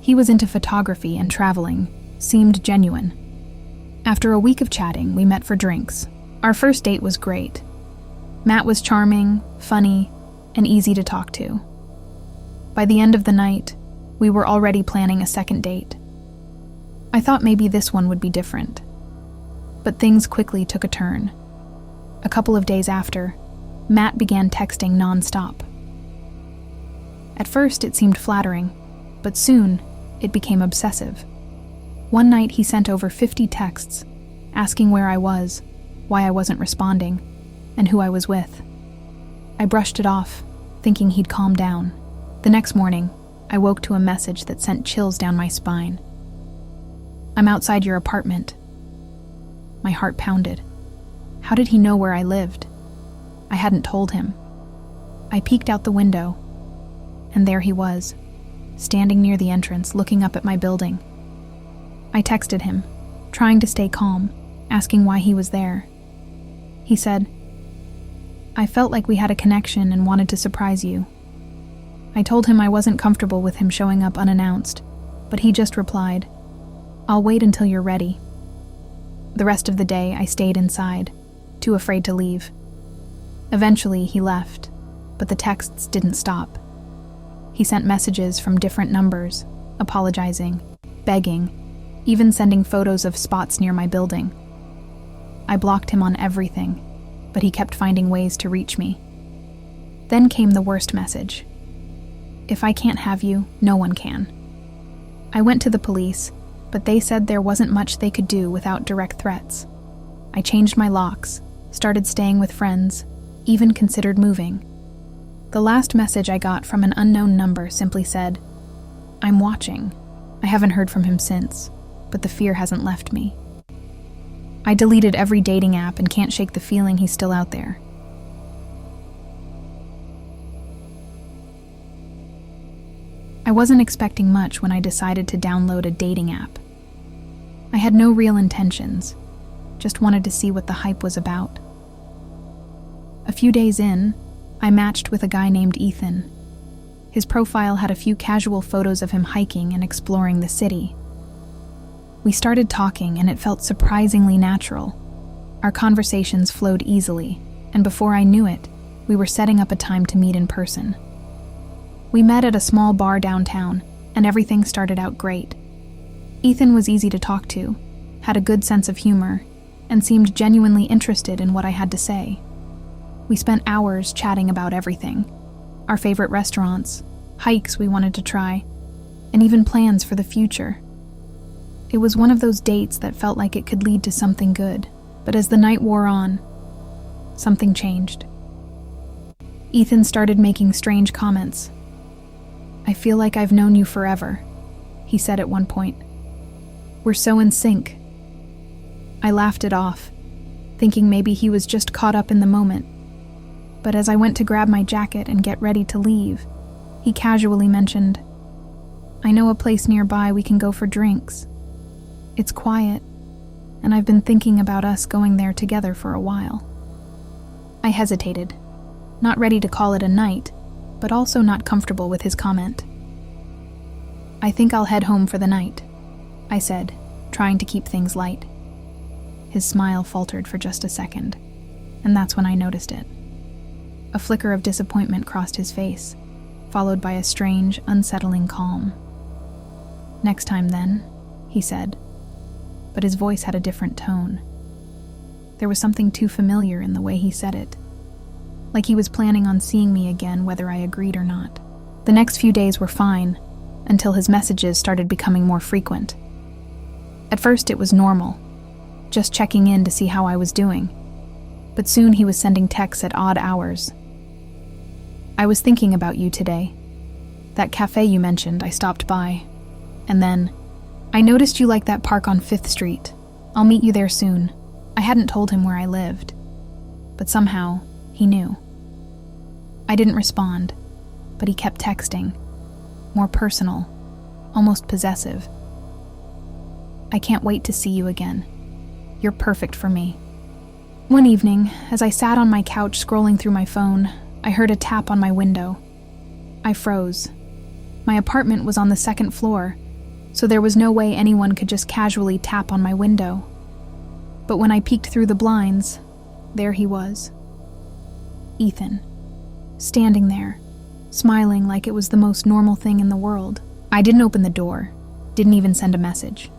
He was into photography and traveling, seemed genuine. After a week of chatting, we met for drinks. Our first date was great. Matt was charming, funny, and easy to talk to. By the end of the night, we were already planning a second date. I thought maybe this one would be different. But things quickly took a turn. A couple of days after, Matt began texting nonstop. At first, it seemed flattering, but soon, it became obsessive. One night, he sent over 50 texts, asking where I was, why I wasn't responding, and who I was with. I brushed it off, thinking he'd calm down. The next morning, I woke to a message that sent chills down my spine. "I'm outside your apartment." My heart pounded. How did he know where I lived? I hadn't told him. I peeked out the window, and there he was, standing near the entrance, looking up at my building. I texted him, trying to stay calm, asking why he was there. He said, I felt like we had a connection and wanted to surprise you. I told him I wasn't comfortable with him showing up unannounced, but he just replied, "I'll wait until you're ready." The rest of the day, I stayed inside, too afraid to leave. Eventually, he left, but the texts didn't stop. He sent messages from different numbers, apologizing, begging, even sending photos of spots near my building. I blocked him on everything, but he kept finding ways to reach me. Then came the worst message. "If I can't have you, no one can." I went to the police, but they said there wasn't much they could do without direct threats. I changed my locks, started staying with friends, even considered moving. The last message I got from an unknown number simply said, "I'm watching." I haven't heard from him since, but the fear hasn't left me. I deleted every dating app and can't shake the feeling he's still out there. I wasn't expecting much when I decided to download a dating app. I had no real intentions, just wanted to see what the hype was about. A few days in, I matched with a guy named Ethan. His profile had a few casual photos of him hiking and exploring the city. We started talking and it felt surprisingly natural. Our conversations flowed easily, and before I knew it, we were setting up a time to meet in person. We met at a small bar downtown, and everything started out great. Ethan was easy to talk to, had a good sense of humor, and seemed genuinely interested in what I had to say. We spent hours chatting about everything: our favorite restaurants, hikes we wanted to try, and even plans for the future. It was one of those dates that felt like it could lead to something good, but as the night wore on, something changed. Ethan started making strange comments. "I feel like I've known you forever," he said at one point. "We're so in sync." I laughed it off, thinking maybe he was just caught up in the moment. But as I went to grab my jacket and get ready to leave, he casually mentioned, "I know a place nearby we can go for drinks. It's quiet, and I've been thinking about us going there together for a while." I hesitated, not ready to call it a night, but also not comfortable with his comment. "I think I'll head home for the night," I said, trying to keep things light. His smile faltered for just a second, and that's when I noticed it. A flicker of disappointment crossed his face, followed by a strange, unsettling calm. "Next time then," he said, but his voice had a different tone. There was something too familiar in the way he said it, like he was planning on seeing me again whether I agreed or not. The next few days were fine, until his messages started becoming more frequent. At first it was normal, just checking in to see how I was doing, but soon he was sending texts at odd hours. "I was thinking about you today. That cafe you mentioned, I stopped by. And then, I noticed you like that park on 5th Street. I'll meet you there soon." I hadn't told him where I lived, but somehow he knew. I didn't respond, but he kept texting, more personal, almost possessive. "I can't wait to see you again. You're perfect for me." One evening, as I sat on my couch scrolling through my phone, I heard a tap on my window. I froze. My apartment was on the 2nd floor, so there was no way anyone could just casually tap on my window. But when I peeked through the blinds, there he was. Ethan, standing there, smiling like it was the most normal thing in the world. I didn't open the door, didn't even send a message.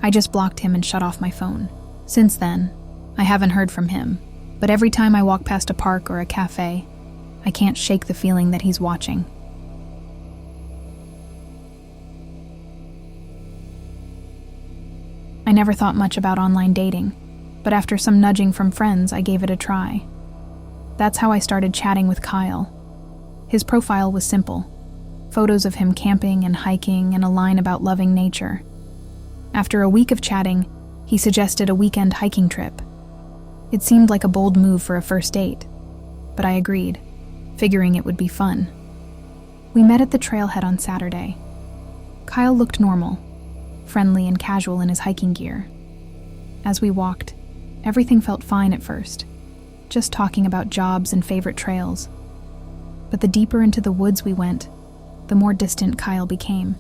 I just blocked him and shut off my phone. Since then, I haven't heard from him, but every time I walk past a park or a cafe, I can't shake the feeling that he's watching. I never thought much about online dating, but after some nudging from friends, I gave it a try. That's how I started chatting with Kyle. His profile was simple: photos of him camping and hiking and a line about loving nature. After a week of chatting, he suggested a weekend hiking trip. It seemed like a bold move for a first date, but I agreed, figuring it would be fun. We met at the trailhead on Saturday. Kyle looked normal, friendly and casual in his hiking gear. As we walked, everything felt fine at first. just talking about jobs and favorite trails. But the deeper into the woods we went, the more distant Kyle became.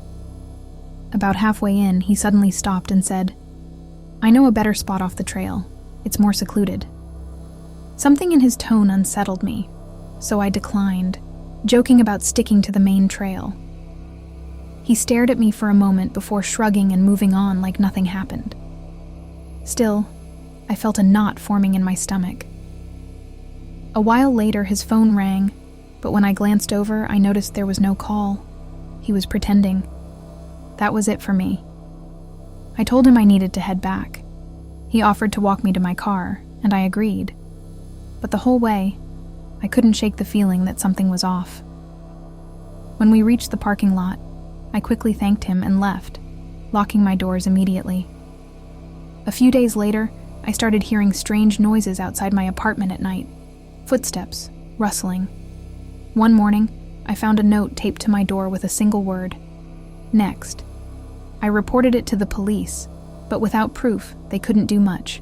About halfway in, he suddenly stopped and said, "I know a better spot off the trail. It's more secluded." Something in his tone unsettled me, so I declined, joking about sticking to the main trail. He stared at me for a moment before shrugging and moving on like nothing happened. Still, I felt a knot forming in my stomach. A while later, his phone rang, but when I glanced over, I noticed there was no call. He was pretending. That was it for me. I told him I needed to head back. He offered to walk me to my car, and I agreed. But the whole way, I couldn't shake the feeling that something was off. When we reached the parking lot, I quickly thanked him and left, locking my doors immediately. A few days later, I started hearing strange noises outside my apartment at night. Footsteps, rustling. One morning, I found a note taped to my door with a single word: "Next." I reported it to the police, but without proof, they couldn't do much.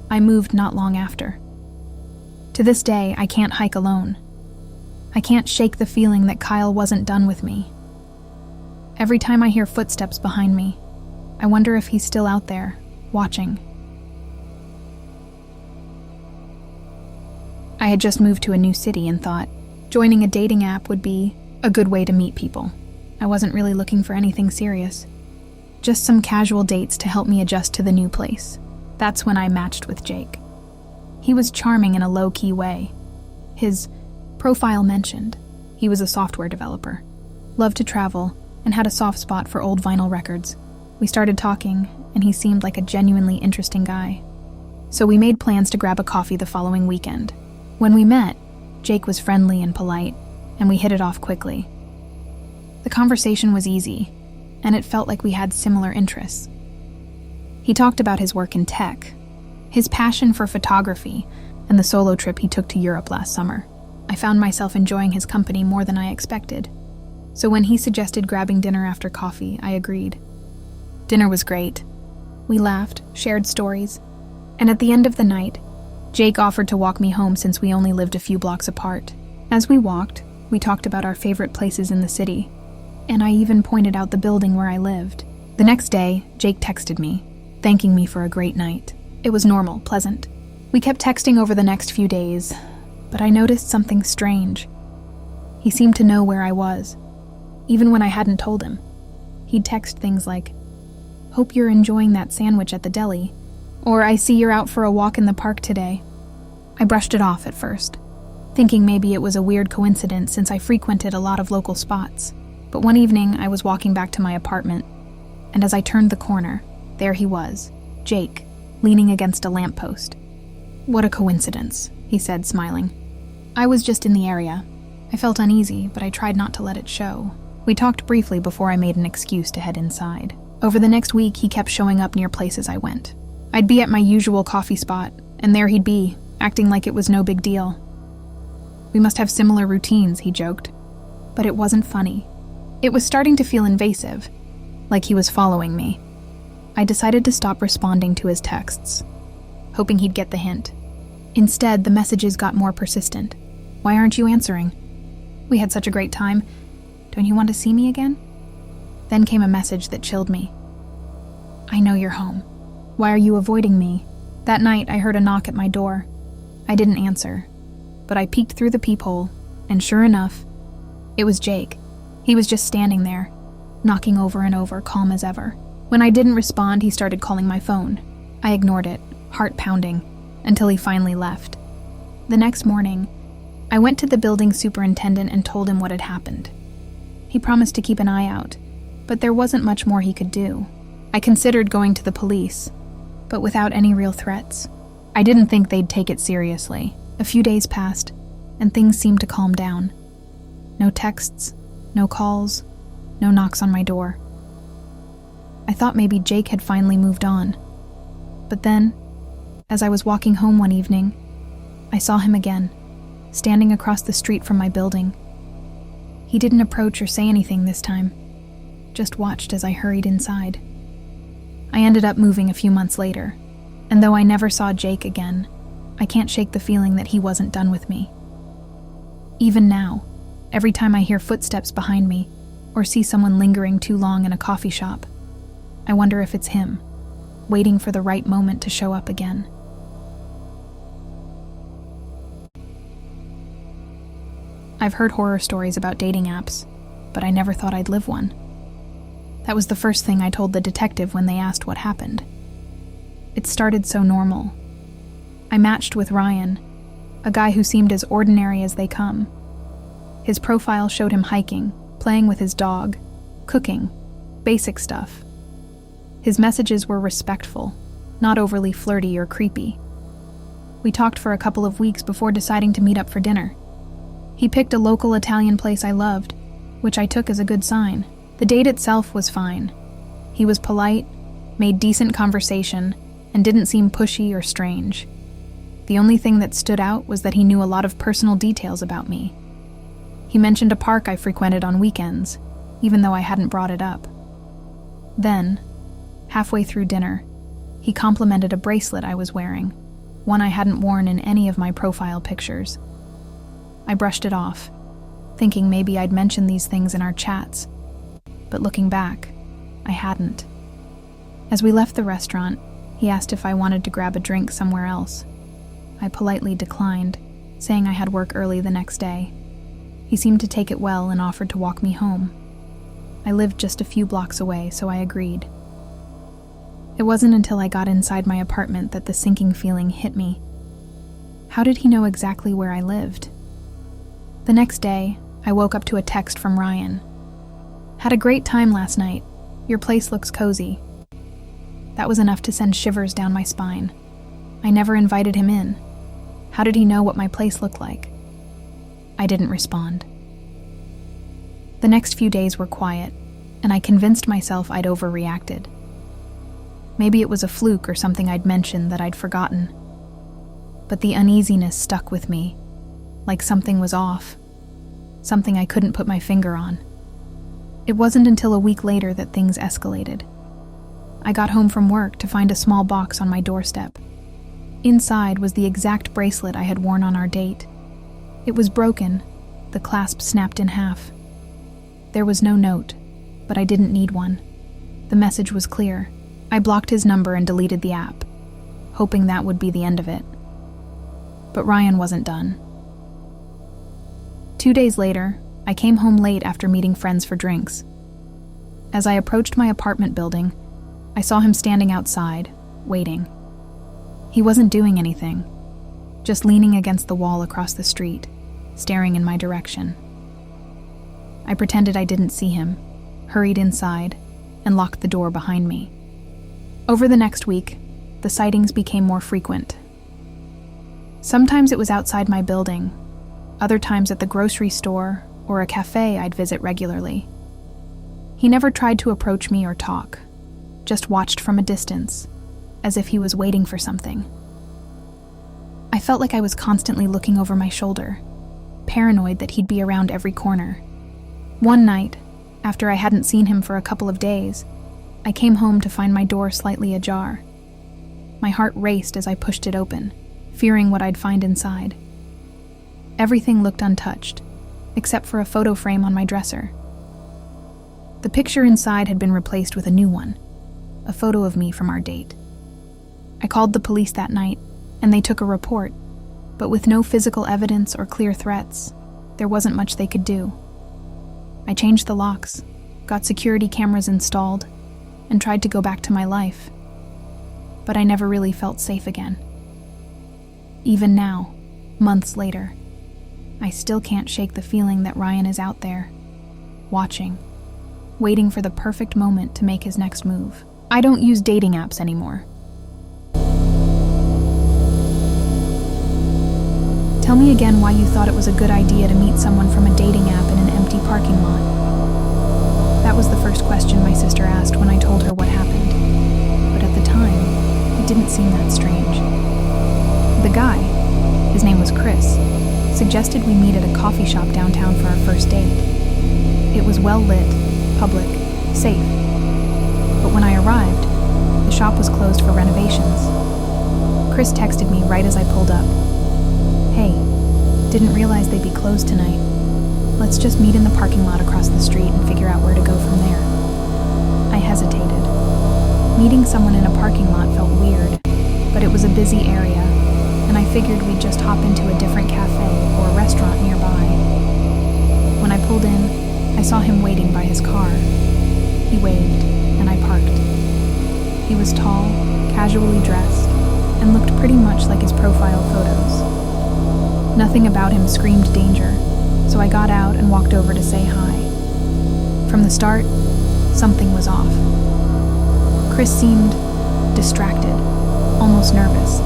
I moved not long after. To this day, I can't hike alone. I can't shake the feeling that Kyle wasn't done with me. Every time I hear footsteps behind me, I wonder if he's still out there, watching. I had just moved to a new city and thought joining a dating app would be a good way to meet people. I wasn't really looking for anything serious. Just some casual dates to help me adjust to the new place. That's when I matched with Jake. He was charming in a low-key way. His profile mentioned he was a software developer, loved to travel, and had a soft spot for old vinyl records. We started talking, and he seemed like a genuinely interesting guy. So we made plans to grab a coffee the following weekend. When we met, Jake was friendly and polite, and we hit it off quickly. The conversation was easy, and it felt like we had similar interests. He talked about his work in tech, his passion for photography, and the solo trip he took to Europe last summer. I found myself enjoying his company more than I expected. So when he suggested grabbing dinner after coffee, I agreed. Dinner was great. We laughed, shared stories, and at the end of the night, Jake offered to walk me home since we only lived a few blocks apart. As we walked, we talked about our favorite places in the city, and I even pointed out the building where I lived. The next day, Jake texted me, thanking me for a great night. It was normal, pleasant. We kept texting over the next few days, but I noticed something strange. He seemed to know where I was, even when I hadn't told him. He'd text things like, "Hope you're enjoying that sandwich at the deli," or "I see you're out for a walk in the park today." I brushed it off at first, thinking maybe it was a weird coincidence since I frequented a lot of local spots. But one evening, I was walking back to my apartment, and as I turned the corner, there he was, Jake, leaning against a lamppost. "What a coincidence," he said, smiling. I was just in the area. I felt uneasy, but I tried not to let it show. We talked briefly before I made an excuse to head inside. Over the next week, he kept showing up near places I went. I'd be at my usual coffee spot, and there he'd be, acting like it was no big deal. "We must have similar routines," he joked. But it wasn't funny. It was starting to feel invasive, like he was following me. I decided to stop responding to his texts, hoping he'd get the hint. Instead, the messages got more persistent. "Why aren't you answering? We had such a great time. Don't you want to see me again?" Then came a message that chilled me. "I know you're home. Why are you avoiding me?" That night, I heard a knock at my door. I didn't answer, but I peeked through the peephole, and sure enough, it was Jake. He was just standing there, knocking over and over, calm as ever. When I didn't respond, he started calling my phone. I ignored it, heart pounding, until he finally left. The next morning, I went to the building superintendent and told him what had happened. He promised to keep an eye out, but there wasn't much more he could do. I considered going to the police, but without any real threats. I didn't think they'd take it seriously. A few days passed, and things seemed to calm down. No texts, no calls, no knocks on my door. I thought maybe Jake had finally moved on. But then, as I was walking home one evening, I saw him again, standing across the street from my building. He didn't approach or say anything this time, just watched as I hurried inside. I ended up moving a few months later, and though I never saw Jake again, I can't shake the feeling that he wasn't done with me. Even now, every time I hear footsteps behind me or see someone lingering too long in a coffee shop, I wonder if it's him, waiting for the right moment to show up again. I've heard horror stories about dating apps, but I never thought I'd live one. That was the first thing I told the detective when they asked what happened. It started so normal. I matched with Ryan, a guy who seemed as ordinary as they come. His profile showed him hiking, playing with his dog, cooking, basic stuff. His messages were respectful, not overly flirty or creepy. We talked for a couple of weeks before deciding to meet up for dinner. He picked a local Italian place I loved, which I took as a good sign. The date itself was fine. He was polite, made decent conversation, and didn't seem pushy or strange. The only thing that stood out was that he knew a lot of personal details about me. He mentioned a park I frequented on weekends, even though I hadn't brought it up. Then, halfway through dinner, he complimented a bracelet I was wearing, one I hadn't worn in any of my profile pictures. I brushed it off, thinking maybe I'd mentioned these things in our chats, but looking back, I hadn't. As we left the restaurant, he asked if I wanted to grab a drink somewhere else. I politely declined, saying I had work early the next day. He seemed to take it well and offered to walk me home. I lived just a few blocks away, so I agreed. It wasn't until I got inside my apartment that the sinking feeling hit me. How did he know exactly where I lived? The next day, I woke up to a text from Ryan. "Had a great time last night. Your place looks cozy." That was enough to send shivers down my spine. I never invited him in. How did he know what my place looked like? I didn't respond. The next few days were quiet, and I convinced myself I'd overreacted. Maybe it was a fluke or something I'd mentioned that I'd forgotten. But the uneasiness stuck with me, like something was off, something I couldn't put my finger on. It wasn't until a week later that things escalated. I got home from work to find a small box on my doorstep. Inside was the exact bracelet I had worn on our date. It was broken, the clasp snapped in half. There was no note, but I didn't need one. The message was clear. I blocked his number and deleted the app, hoping that would be the end of it. But Ryan wasn't done. 2 days later, I came home late after meeting friends for drinks. As I approached my apartment building, I saw him standing outside, waiting. He wasn't doing anything, just leaning against the wall across the street, staring in my direction. I pretended I didn't see him, hurried inside, and locked the door behind me. Over the next week, the sightings became more frequent. Sometimes it was outside my building, other times at the grocery store or a cafe I'd visit regularly. He never tried to approach me or talk, just watched from a distance, as if he was waiting for something. I felt like I was constantly looking over my shoulder, paranoid that he'd be around every corner. One night, after I hadn't seen him for a couple of days, I came home to find my door slightly ajar. My heart raced as I pushed it open, fearing what I'd find inside. Everything looked untouched, except for a photo frame on my dresser. The picture inside had been replaced with a new one, a photo of me from our date. I called the police that night, and they took a report, but with no physical evidence or clear threats, there wasn't much they could do. I changed the locks, got security cameras installed, and tried to go back to my life. But I never really felt safe again. Even now, months later, I still can't shake the feeling that Ryan is out there, watching, waiting for the perfect moment to make his next move. I don't use dating apps anymore. Tell me again why you thought it was a good idea to meet someone from a dating app in an empty parking lot. That was the first question my sister asked when I told her what happened. But at the time, it didn't seem that strange. The guy, his name was Chris, suggested we meet at a coffee shop downtown for our first date. It was well lit, public, safe. But when I arrived, the shop was closed for renovations. Chris texted me right as I pulled up. "Hey, didn't realize they'd be closed tonight. Let's just meet in the parking lot across the street and figure out where to go from there." I hesitated. Meeting someone in a parking lot felt weird, but it was a busy area, and I figured we'd just hop into a different cafe or a restaurant nearby. When I pulled in, I saw him waiting by his car. He waved, and I parked. He was tall, casually dressed, and looked pretty much like his profile photos. Nothing about him screamed danger, so I got out and walked over to say hi. From the start, something was off. Chris seemed distracted, almost nervous.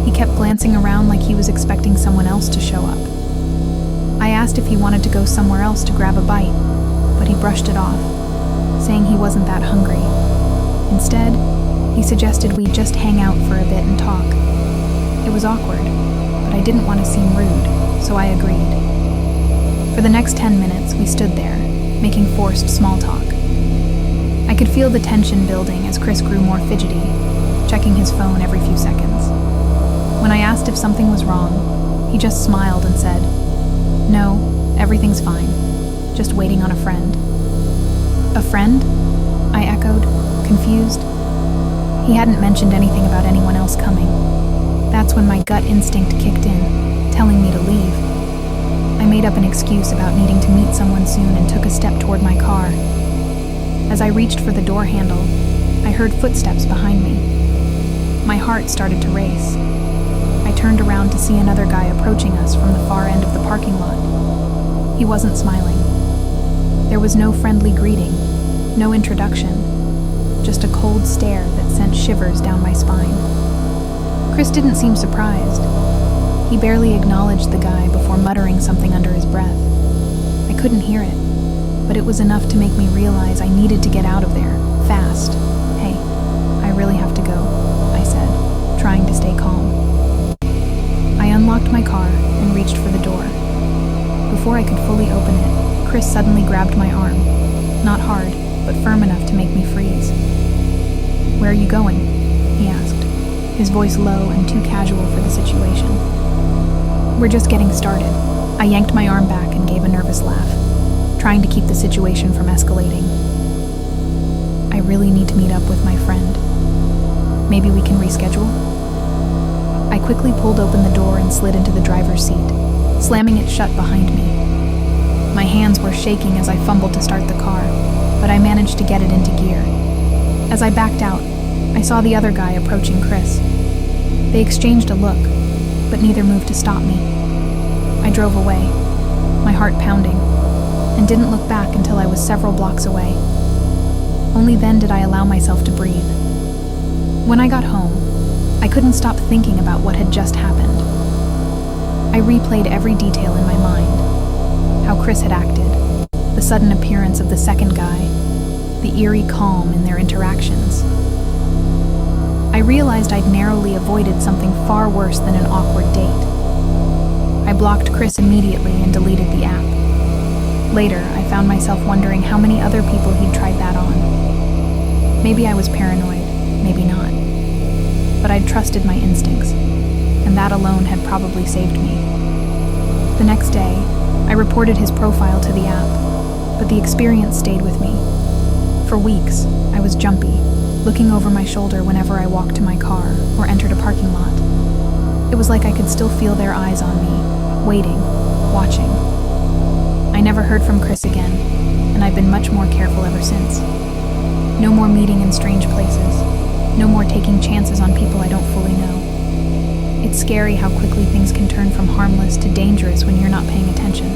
He kept glancing around like he was expecting someone else to show up. I asked if he wanted to go somewhere else to grab a bite, but he brushed it off, saying he wasn't that hungry. Instead, he suggested we just hang out for a bit and talk. It was awkward, but I didn't want to seem rude, so I agreed. For the next 10 minutes, we stood there, making forced small talk. I could feel the tension building as Chris grew more fidgety, checking his phone every few seconds. When I asked if something was wrong, he just smiled and said, "No, everything's fine. Just waiting on a friend." "A friend?" I echoed, confused. He hadn't mentioned anything about anyone else coming. That's when my gut instinct kicked in, telling me to leave. I made up an excuse about needing to meet someone soon and took a step toward my car. As I reached for the door handle, I heard footsteps behind me. My heart started to race. I turned around to see another guy approaching us from the far end of the parking lot. He wasn't smiling. There was no friendly greeting, no introduction, just a cold stare that sent shivers down my spine. Chris didn't seem surprised. He barely acknowledged the guy before muttering something under his breath. I couldn't hear it, but it was enough to make me realize I needed to get out of there, fast. "Hey, I really have to go," I said, trying to stay calm. I unlocked my car and reached for the door. Before I could fully open it, Chris suddenly grabbed my arm, not hard, but firm enough to make me freeze. "Where are you going?" he asked, his voice low and too casual for the situation. "We're just getting started." I yanked my arm back and gave a nervous laugh, trying to keep the situation from escalating. "I really need to meet up with my friend. Maybe we can reschedule?" I quickly pulled open the door and slid into the driver's seat, slamming it shut behind me. My hands were shaking as I fumbled to start the car, but I managed to get it into gear. As I backed out, I saw the other guy approaching Chris. They exchanged a look, but neither moved to stop me. I drove away, my heart pounding, and didn't look back until I was several blocks away. Only then did I allow myself to breathe. When I got home, I couldn't stop thinking about what had just happened. I replayed every detail in my mind. How Chris had acted, the sudden appearance of the second guy, the eerie calm in their interactions. I realized I'd narrowly avoided something far worse than an awkward date. I blocked Chris immediately and deleted the app. Later, I found myself wondering how many other people he'd tried that on. Maybe I was paranoid, maybe not. But I'd trusted my instincts, and that alone had probably saved me. The next day, I reported his profile to the app, but the experience stayed with me. For weeks, I was jumpy, looking over my shoulder whenever I walked to my car or entered a parking lot. It was like I could still feel their eyes on me, waiting, watching. I never heard from Chris again, and I've been much more careful ever since. No more meeting in strange places. No more taking chances on people I don't fully know. It's scary how quickly things can turn from harmless to dangerous when you're not paying attention.